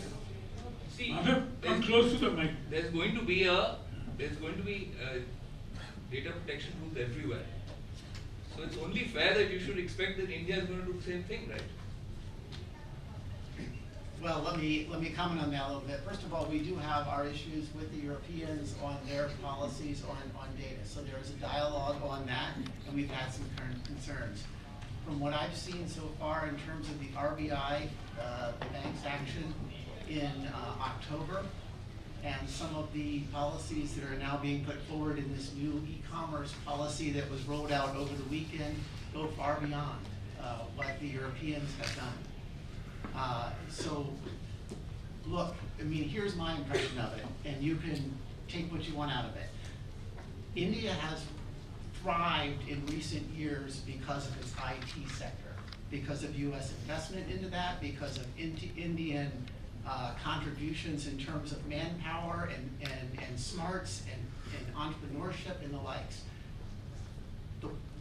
see, come close to the mic. There's going to be data protection rules everywhere. So it's only fair that you should expect that India is going to do the same thing, right? Well, let me comment on that a little bit. First of all, we do have our issues with the Europeans on their policies on data. So there is a dialogue on that, and we've had some current concerns. From what I've seen so far in terms of the RBI, the bank's action in October, and some of the policies that are now being put forward in this new e-commerce policy that was rolled out over the weekend, go far beyond what the Europeans have done. So, look, I mean, here's my impression of it, and you can take what you want out of it. India has thrived in recent years because of its IT sector, because of US investment into that, because of Indian contributions in terms of manpower and smarts and entrepreneurship and the likes.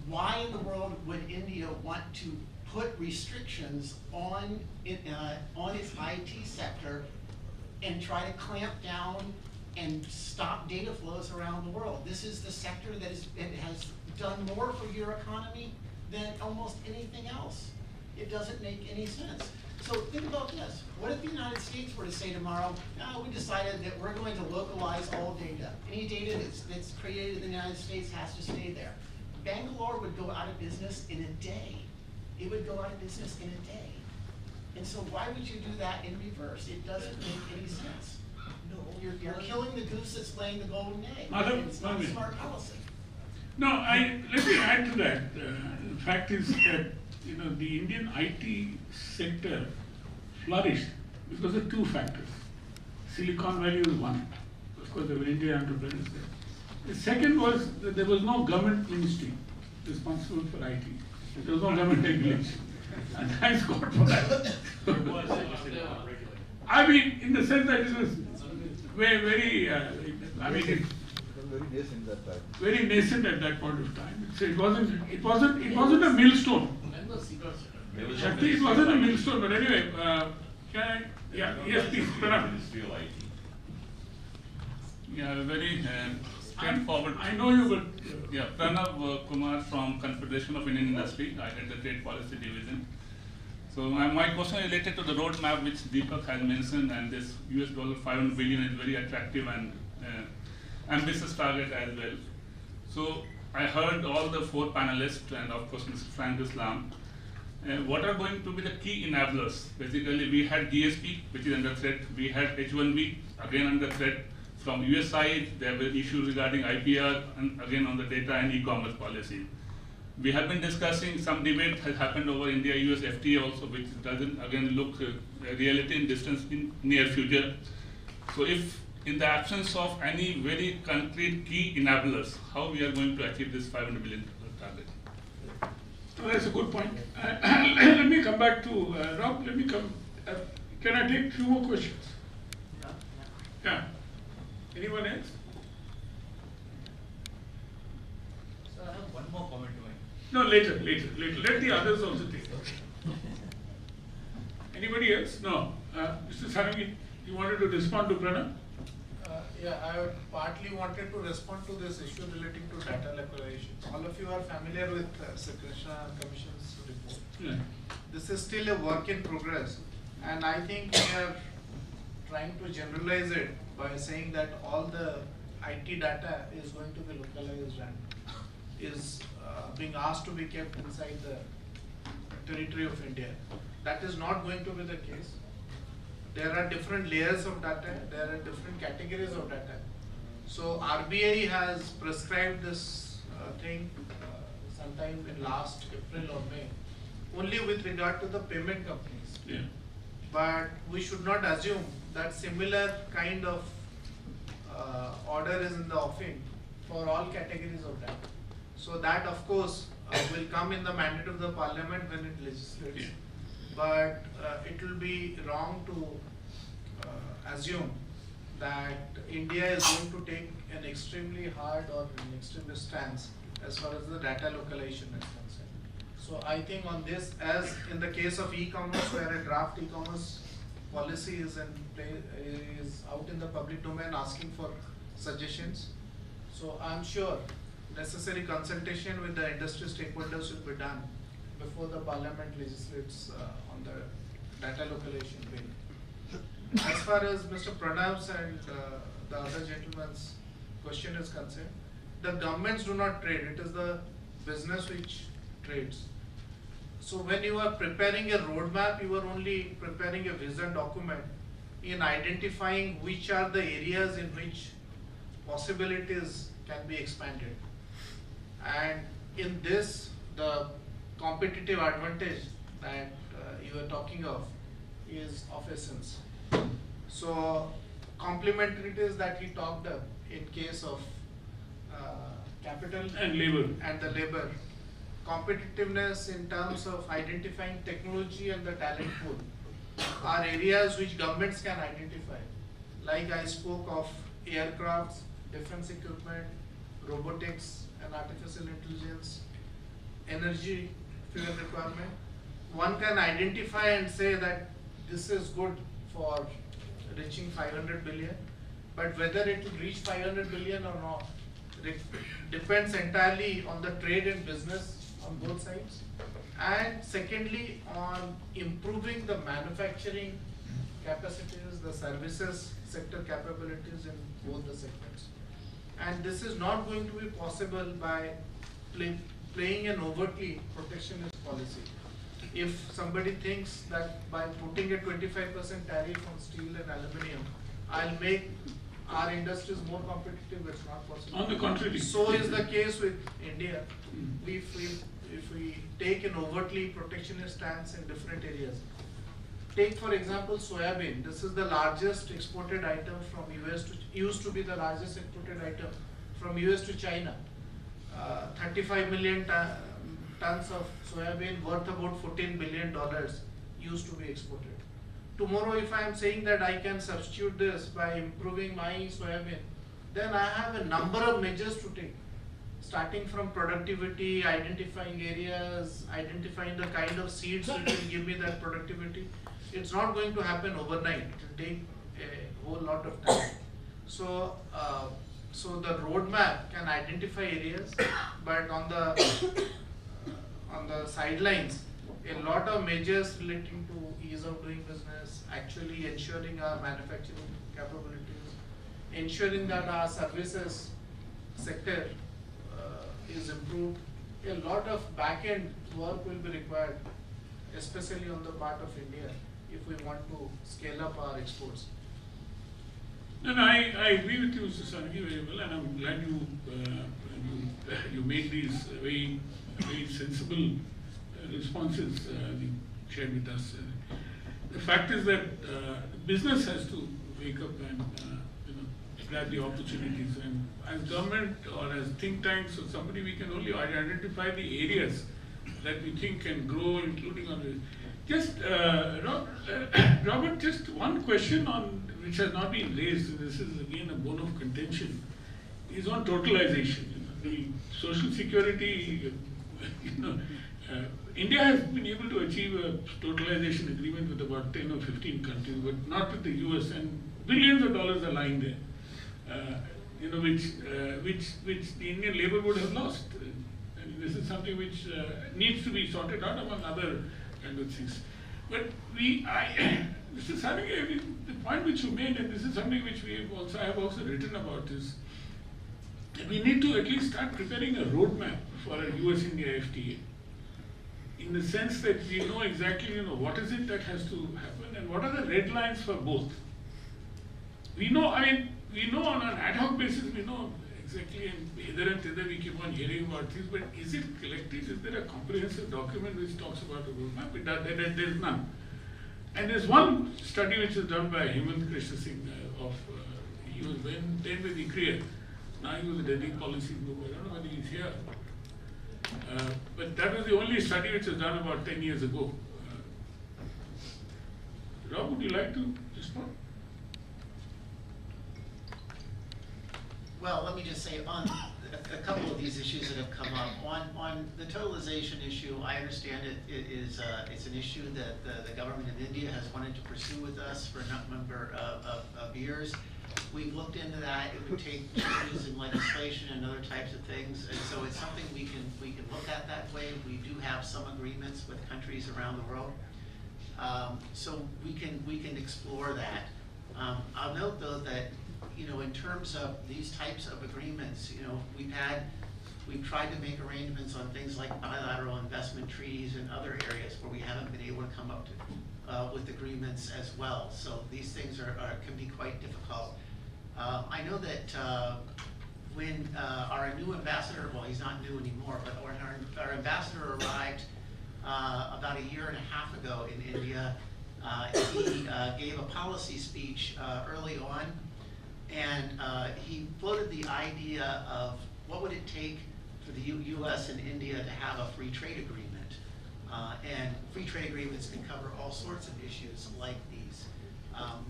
Why in the world would India want to put restrictions on its IT sector and try to clamp down and stop data flows around the world? This is the sector that has done more for your economy than almost anything else. It doesn't make any sense. So think about this. What if the United States were to say tomorrow, no, we decided that we're going to localize all data. Any data that's created in the United States has to stay there. Bangalore would go out of business in a day. It would go out of business in a day. And so why would you do that in reverse? It doesn't make any sense. No, you're killing the goose that's laying the golden egg. It's not a smart policy. No, let me add to that. The fact is that the Indian IT sector flourished because of two factors. Silicon Valley was one. Of course, there were Indian entrepreneurs there. The second was that there was no government ministry responsible for IT. There was no government regulation. And thanks God for that. I mean, in the sense that it was very, very nascent at that time. Very nascent at that point of time. It wasn't a millstone. Actually, it wasn't a millstone, but anyway, can I, yeah, yes, please, Pranav. Yeah, very straightforward. I know you, but Yeah, Pranav Kumar from Confederation of Indian Industry. I head the Trade Policy Division. So my question is related to the roadmap which Deepak has mentioned, and this US dollar 500 billion is very attractive and ambitious target as well. So I heard all the four panelists and of course Mr. Frank Islam. What are going to be the key enablers? Basically, we had GSP, which is under threat. We had H1B, again under threat. From US side, there were issues regarding IPR and again on the data and e-commerce policy. We have been discussing, some debate has happened over India-US FTA also, which doesn't again look a reality in distance in near future. So if in the absence of any very concrete key enablers, how we are going to achieve this 500 billion target? well, that's a good point. Let me come back to Rob. Let me come. Can I take 2 more questions? Yeah. Anyone else? So I have one more comment to make. No, later. Let the others also take. Anybody else? No. Mr. Sarangi, you wanted to respond to Pranav? Yeah, I partly wanted to respond to this issue relating to data localization. All of you are familiar with Krishna Commission's report. Yeah. This is still a work in progress, and I think we are trying to generalize it by saying that all the IT data is going to be localized and is being asked to be kept inside the territory of India. That is not going to be the case. There are different layers of data, there are different categories of data. So RBI has prescribed this thing sometime in last April or May, only with regard to the payment companies. Yeah. But we should not assume that similar kind of order is in the offing for all categories of data. So that of course will come in the mandate of the parliament when it legislates. Yeah. But it will be wrong to assume that India is going to take an extremely hard or an extremist stance as far as the data localization is concerned. So I think on this, as in the case of e-commerce, where a draft e-commerce policy is out in the public domain asking for suggestions. So I'm sure necessary consultation with the industry stakeholders will be done before the parliament legislates on the data localization bill. As far as Mr. Pranav's and the other gentleman's question is concerned, the governments do not trade, it is the business which trades. So when you are preparing a roadmap, you are only preparing a vision document in identifying which are the areas in which possibilities can be expanded. And in this, the competitive advantage that you are talking of is of essence. So complementarities that he talked of in case of capital And labor. and the labor, competitiveness in terms of identifying technology and the talent pool are areas which governments can identify. Like I spoke of aircrafts, defense equipment, robotics and artificial intelligence, energy, fuel requirement. One can identify and say that this is good for reaching 500 billion, but whether it will reach 500 billion or not depends entirely on the trade and business on both sides, and secondly on improving the manufacturing capacities, the services sector capabilities in both the sectors. And this is not going to be possible by playing an overtly protectionist policy. If somebody thinks that by putting a 25% tariff on steel and aluminium, I'll make our industries more competitive, it's not possible. On the contrary. So is the case with India. If we take an overtly protectionist stance in different areas. Take for example soybean. This is the largest exported item from US to, used to be the largest exported item from US to China. 35 million tons of soybean worth about $14 billion used to be exported. Tomorrow if I am saying that I can substitute this by improving my soybean then I have a number of measures to take. Starting from productivity, identifying areas, identifying the kind of seeds which will give me that productivity. It's not going to happen overnight. It will take a whole lot of time. So, so the roadmap can identify areas, but on the sidelines, a lot of measures relating to ease of doing business, actually ensuring our manufacturing capabilities, ensuring that our services sector is improved. A lot of back-end work will be required, especially on the part of India, if we want to scale up our exports. And I agree with you, Mr. Sangi, very well, and I'm glad you made these very sensible responses you shared with us. The fact is that business has to wake up and grab the opportunities, and as government or as think tanks or somebody, we can only identify the areas that we think can grow, including on the. Just Robert, just one question on which has not been raised, and this is again a bone of contention, is on totalization. The social security, India has been able to achieve a totalization agreement with about 10 or 15 countries, but not with the US, and billions of dollars are lying there. Which the Indian labor would have lost. And this is something which needs to be sorted out among other kind of things. But Mr. Sangi, the point which you made, and this is something which I have also written about, is that we need to at least start preparing a roadmap for a US-India FTA. In the sense that we know exactly, what is it that has to happen, and what are the red lines for both. We know on an ad hoc basis, we know exactly, and hither and thither we keep on hearing about things, but is it collective? Is there a comprehensive document which talks about a roadmap? There's none. And there's one study which is done by Hemant Krishna Singh he was then with ICRIA. Now he was a Delhi policy group. I don't know whether he's here. But that was the only study which was done about 10 years ago. Rob, would you like to respond? Well, let me just say on a couple of these issues that have come up. On the totalization issue, I understand it's an issue that the government of India has wanted to pursue with us for a number of years. We've looked into that. It would take changes in legislation and other types of things, and so it's something we can look at that way. We do have some agreements with countries around the world, so we can explore that. I'll note though that in terms of these types of agreements, we've tried to make arrangements on things like bilateral investment treaties and other areas where we haven't been able to come up with agreements as well. So these things can be quite difficult. I know that when our new ambassador, well, he's not new anymore, but when our ambassador arrived about a year and a half ago in India, he gave a policy speech early on, and he floated the idea of what would it take for the U.S. and India to have a free trade agreement. And free trade agreements can cover all sorts of issues like these.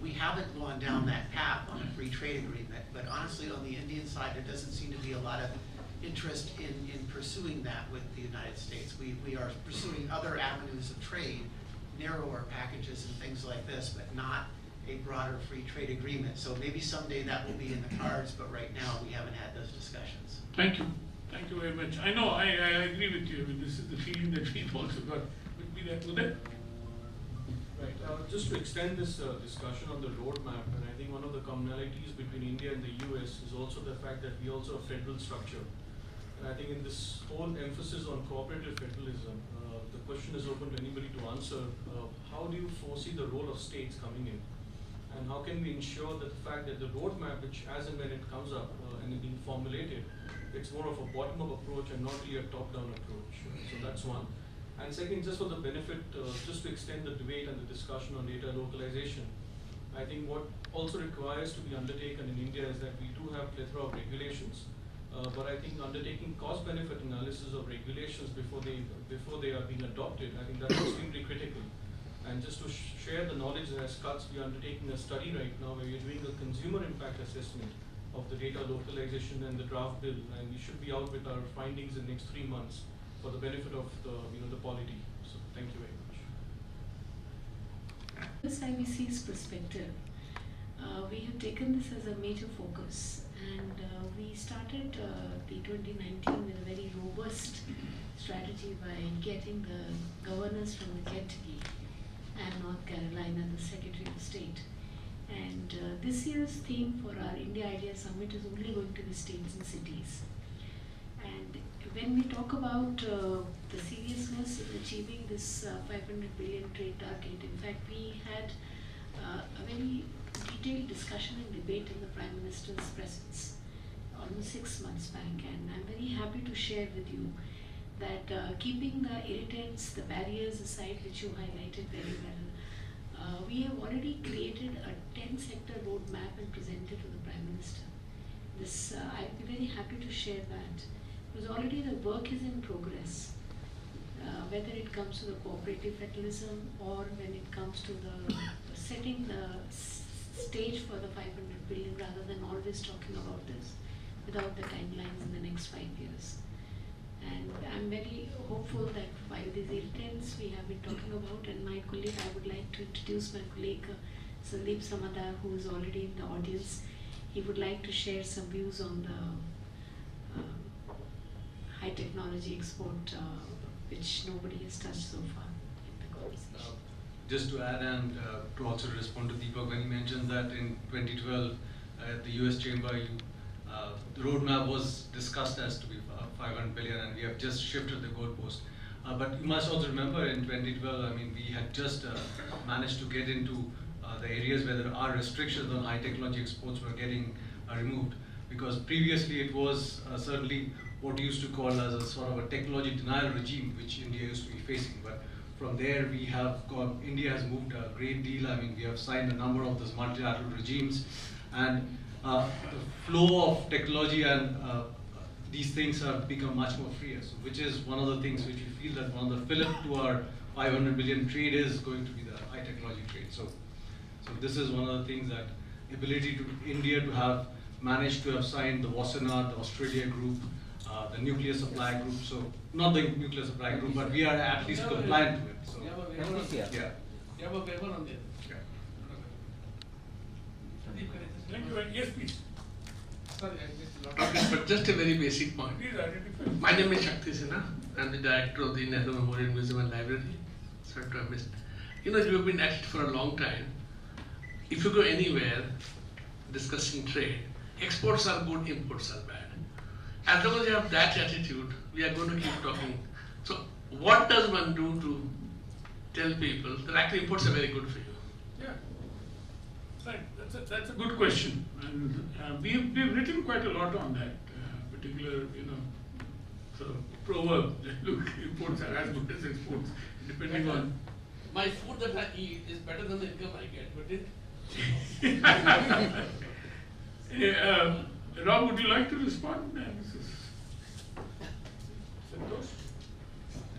We haven't gone down that path on a free trade agreement, but honestly on the Indian side there doesn't seem to be a lot of interest in pursuing that with the United States. We are pursuing other avenues of trade, narrower packages and things like this, but not a broader free trade agreement. So maybe someday that will be in the cards, but right now we haven't had those discussions. Thank you. Thank you very much. I know, I agree with you. I mean, this is the feeling that we've also got. Would be that, would it? Right. Just to extend this discussion on the roadmap, and I think one of the commonalities between India and the US is also the fact that we also have federal structure. And I think in this whole emphasis on cooperative federalism, the question is open to anybody to answer. How do you foresee the role of states coming in? And how can we ensure that the fact that the roadmap, which as and when it comes up and is being formulated, it's more of a bottom-up approach and not really a top-down approach. So that's one. And second, just for the benefit, just to extend the debate and the discussion on data localization, I think what also requires to be undertaken in India is that we do have plethora of regulations, but I think undertaking cost-benefit analysis of regulations before they are being adopted, I think that's extremely critical. And just to share the knowledge as cuts, we are undertaking a study right now where we are doing a consumer impact assessment of the data localization and the draft bill, and we should be out with our findings in the next 3 months for the benefit of the polity. So thank you very much. This IBC's perspective, we have taken this as a major focus, and we started the 2019 with a very robust strategy by getting the governors from the Kentucky and North Carolina, the Secretary of State. And this year's theme for our India Idea Summit is only going to be states and cities. And when we talk about the seriousness in achieving this 500 billion trade target, in fact, we had a very detailed discussion and debate in the Prime Minister's presence almost 6 months back, and I'm very happy to share with you that keeping the irritants, the barriers aside, which you highlighted very well, we have already created a 10-sector roadmap and presented to the Prime Minister. This, I'd be very happy to share that, because already the work is in progress, whether it comes to the cooperative federalism or when it comes to the setting the stage for the 500 billion rather than always talking about this without the timelines in the next 5 years. And I'm very hopeful that while these irritants we have been talking about, and my colleague, I would like to introduce my colleague Sandeep Samadar, who is already in the audience. He would like to share some views on the high technology export, which nobody has touched so far in the conversation. Just to add and to also respond to Deepak when he mentioned that in 2012 at the US Chamber, the roadmap was discussed as to be 500 billion, and we have just shifted the goalpost. But you must also remember in 2012, I mean, we had just managed to get into the areas where there are restrictions on high technology exports were getting removed, because previously it was certainly what we used to call as a sort of a technology denial regime, which India used to be facing. But from there we have gone, India has moved a great deal. I mean, we have signed a number of those multilateral regimes, and the flow of technology and these things have become much more freer. So, which is one of the things which we feel that one of the fillip to our 500 billion trade is going to be the high technology trade. So this is one of the things, that ability to India to have managed to have signed the Wassenaar, the Australia group, the nuclear supply group. So not the nuclear supply group, but we are at least compliant to it. So yeah. You have a paper on this. Thank you. Yes, please. Sorry, I missed a lot of this, but just a very basic point. Please identify. My name is Shakti Sinha. I'm the director of the Nehru Memorial Museum and Library. Sorry to have missed. You know, you have been at it for a long time. If you go anywhere discussing trade, exports are good, imports are bad. As long as you have that attitude, we are going to keep talking. So what does one do to tell people that actually imports are very good for you? Yeah, right. That's a good question, and we've written quite a lot on that particular, sort of proverb that look, imports are as good as exports, depending on. My food that I eat is better than the income I get, but it. Rob, would you like to respond?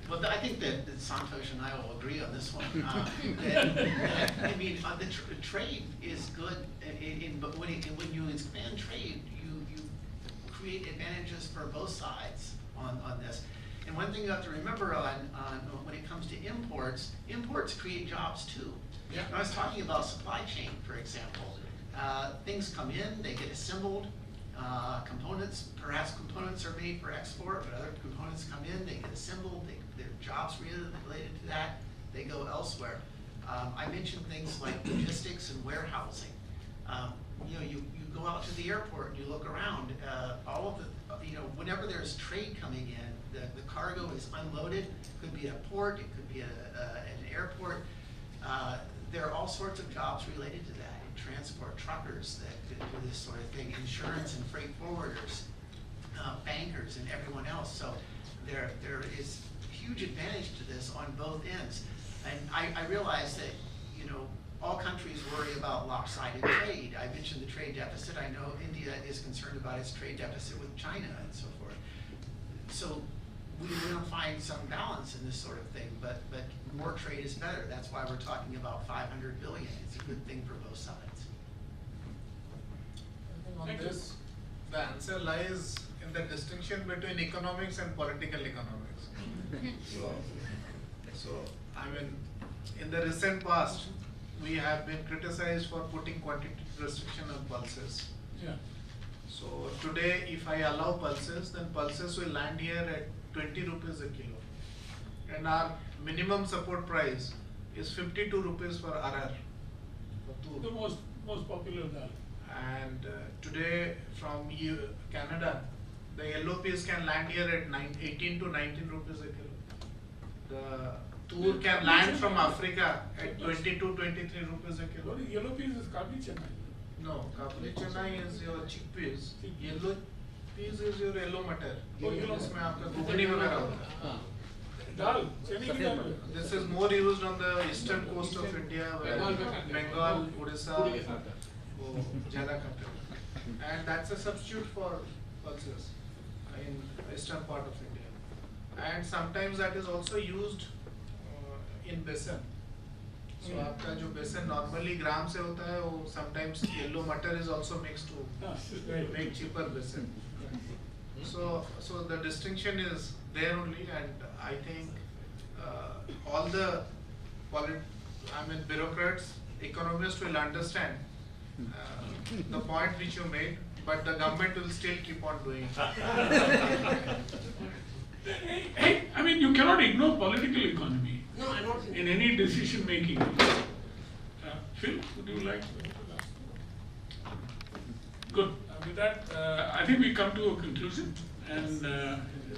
Well, I think that Santosh and I will agree on this one. I mean, the trade is good, but when you expand trade, you create advantages for both sides on this. And one thing you have to remember when it comes to imports create jobs too. Yeah. I was talking about supply chain, for example. Things come in, they get assembled. Perhaps components are made for export, but other components come in, they get assembled, there are jobs related to that, they go elsewhere. I mentioned things like logistics and warehousing. You go out to the airport and you look around, all of the, whenever there's trade coming in, the cargo is unloaded, could be at a port, it could be at an airport. There are all sorts of jobs related to that. Transport, truckers that could do this sort of thing, insurance and freight forwarders, bankers and everyone else. So there is huge advantage to this on both ends. And I realize that, all countries worry about lopsided trade. I mentioned the trade deficit. I know India is concerned about its trade deficit with China and so forth. So we will find some balance in this sort of thing, but more trade is better. That's why we're talking about 500 billion. It's a good thing for both sides. On this, The answer lies in the distinction between economics and political economics. So, I mean, in the recent past, we have been criticized for putting quantitative restriction on pulses. Yeah. So today, if I allow pulses, then pulses will land here at 20 rupees a kilo. And our minimum support price is 52 rupees for RR. The most popular dal. And today from Canada, the yellow peas can land here at 18 to 19 rupees a kilo. The tur can land from Africa at 20 to 23 rupees a kilo. What is yellow peas is kabli chana. No, kabli chana is your chickpeas. Yellow peas is your yellow matar. इसमें आपका घुगनी वगैरह होता है. Dal, chने की dal. This is more used on the eastern coast of India, where Bengal, Odisha, वो ज़्यादा करते हैं. And that's a substitute for pulses in eastern part of India. And sometimes that is also used in besan. So आपका जो बेसन normally ग्राम से होता है, वो sometimes yellow matar is also mixed to make cheaper besan. So the distinction is there only, and I think all the bureaucrats, economists will understand the point which you made, but the government will still keep on doing it. I mean, you cannot ignore political economy. No, I'm not. In any decision making. Phil, would you like to? Good. With that, I think we come to a conclusion, and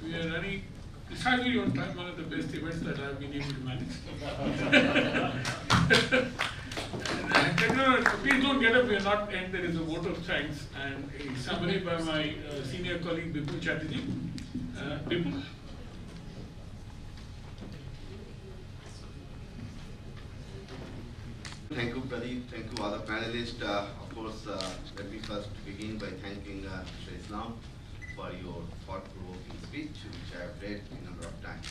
we are running precisely on time. One of the best events that I've been able to manage. Please don't get up. We are not end. There is a vote of thanks and a summary by my senior colleague Bipul Chatterjee. Bipul. Thank you, Pradeep. Thank you, all the panelists. Of course, let me first begin by thanking Mr. Islam for your thought-provoking speech, which I have read a number of times.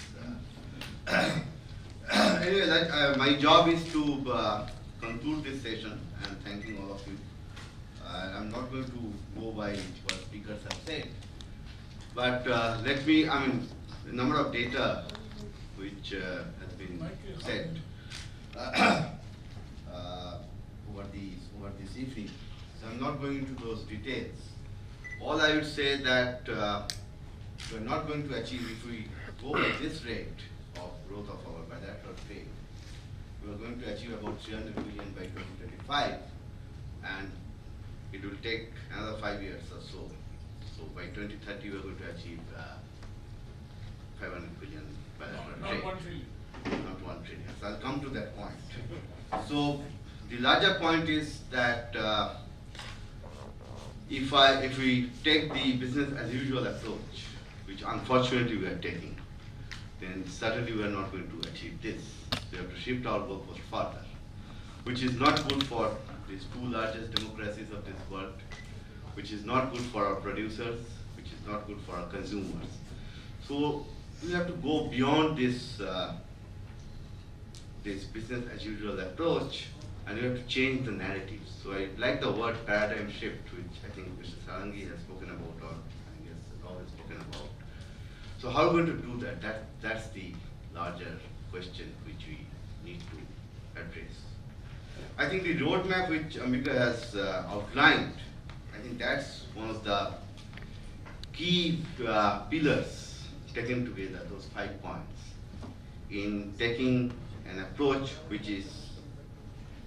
Anyway, my job is to conclude this session, and thanking all of you. I'm not going to go by what speakers have said, but let me, the number of data which has been said over this evening. So I'm not going into those details. All I would say that we're not going to achieve, if we go at this rate of growth of our bilateral trade, we are going to achieve about 300 billion by 2025, and it will take another 5 years or so. So by 2030, we are going to achieve 500 billion bilateral trade. Not 1 trillion. Not 1 trillion. So I'll come to that point. So the larger point is that if we take the business as usual approach, which unfortunately we are taking, then certainly we are not going to achieve this. We have to shift our workforce further, which is not good for these two largest democracies of this world, which is not good for our producers, which is not good for our consumers. So we have to go beyond this this business as usual approach, and we have to change the narrative. So I like the word paradigm shift, which I think Mr. Sarangi has spoken about, or I guess Rob has spoken about. So how are we going to do that? That's the larger question which we need to address. I think the roadmap which Ambika has outlined, I think that's one of the key pillars taken together, those 5 points, in taking an approach which is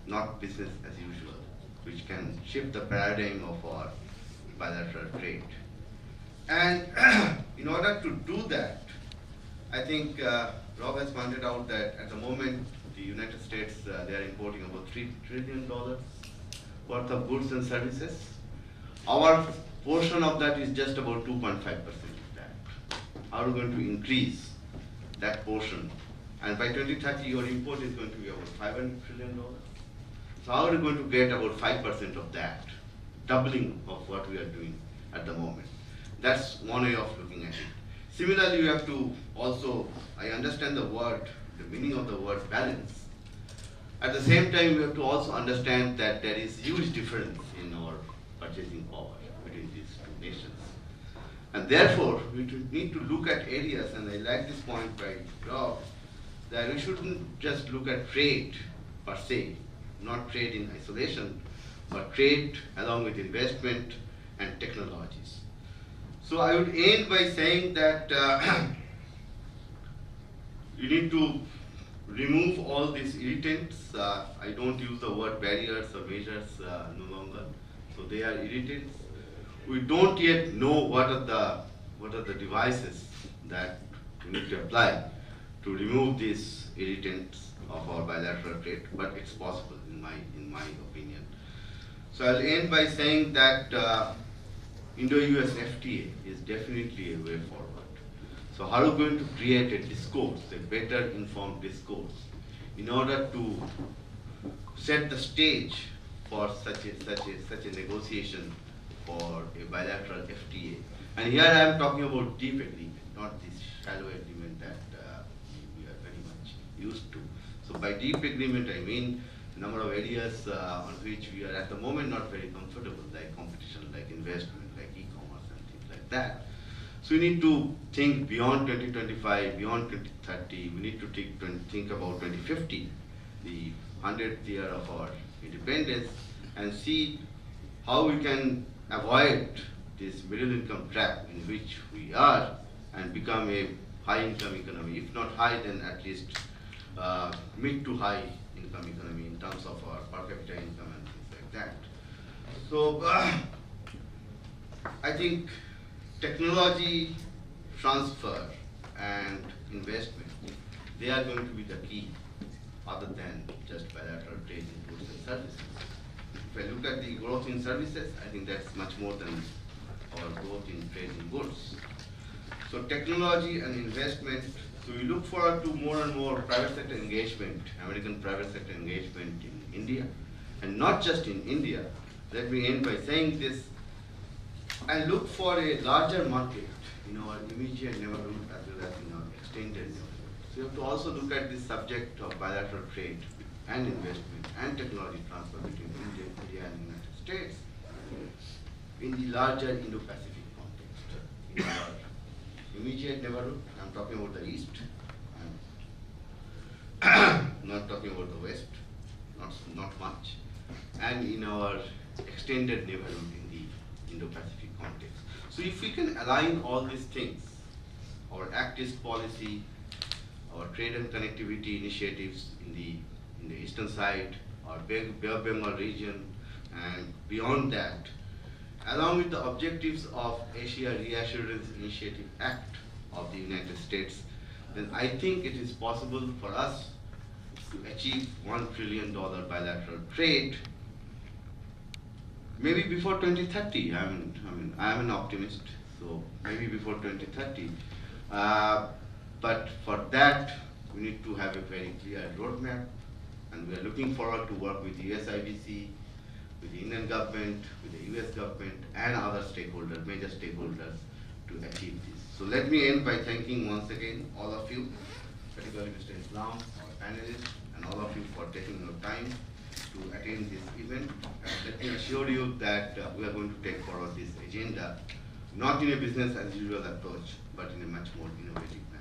not business as usual, which can shift the paradigm of our bilateral trade. And in order to do that, I think Rob has pointed out that at the moment, the United States, they are importing about $3 trillion worth of goods and services. Our portion of that is just about 2.5% of that. How are we going to increase that portion? And by 2030, your import is going to be about $500 trillion. So how are we going to get about 5% of that, doubling of what we are doing at the moment? That's one way of looking at it. Similarly, you have to also, I understand the word, the meaning of the word balance. At the same time, we have to also understand that there is huge difference in our purchasing power between these two nations. And therefore, we need to look at areas, and I like this point by Rob, that we shouldn't just look at trade per se, not trade in isolation, but trade along with investment and technologies. So I would end by saying that you need to remove all these irritants. I don't use the word barriers or measures no longer. So they are irritants. We don't yet know what are the devices that we need to apply to remove these irritants of our bilateral trade, but it's possible in my opinion. So I'll end by saying that Indo-US FTA is definitely a way forward. So how are we going to create a discourse, a better informed discourse, in order to set the stage for such a negotiation for a bilateral FTA? And here I am talking about deep agreement, not this shallow agreement that we are very much used to. So by deep agreement, I mean a number of areas on which we are at the moment not very comfortable, like competition, like investment, like e-commerce and things like that. So we need to think beyond 2025, beyond 2030. We need to think about 2050, the 100th year of our independence, and see how we can avoid this middle income trap in which we are and become a high income economy. If not high, then at least mid to high income economy in terms of our per capita income and things like that. So I think technology transfer and investment, they are going to be the key, other than just bilateral trade in goods and services. If I look at the growth in services, I think that's much more than our growth in trade in goods. So technology and investment, so we look forward to more and more private sector engagement, American private sector engagement in India. And not just in India. Let me end by saying this, and look for a larger market in our immediate neighborhood as well as in our extended neighborhood. So you have to also look at this subject of bilateral trade and investment and technology transfer between India and the United States in the larger Indo-Pacific context. In our immediate neighborhood, I'm talking about the East, I'm not talking about the West, not much, and in our extended neighborhood in the Indo-Pacific context. So if we can align all these things, our Act East policy, our trade and connectivity initiatives in the eastern side, our Bay of Bengal region, and beyond that, along with the objectives of Asia Reassurance Initiative Act of the United States, then I think it is possible for us to achieve $1 trillion bilateral trade, maybe before 2030. I am an optimist, so maybe before 2030. But for that, we need to have a very clear roadmap, and we are looking forward to work with the USIBC, with the Indian government, with the US government, and other stakeholders, major stakeholders, to achieve this. So let me end by thanking once again all of you, particularly Mr. Islam, our panelists, and all of you for taking your time to attend this event. And let me assure you that we are going to take forward this agenda, not in a business as usual approach, but in a much more innovative manner.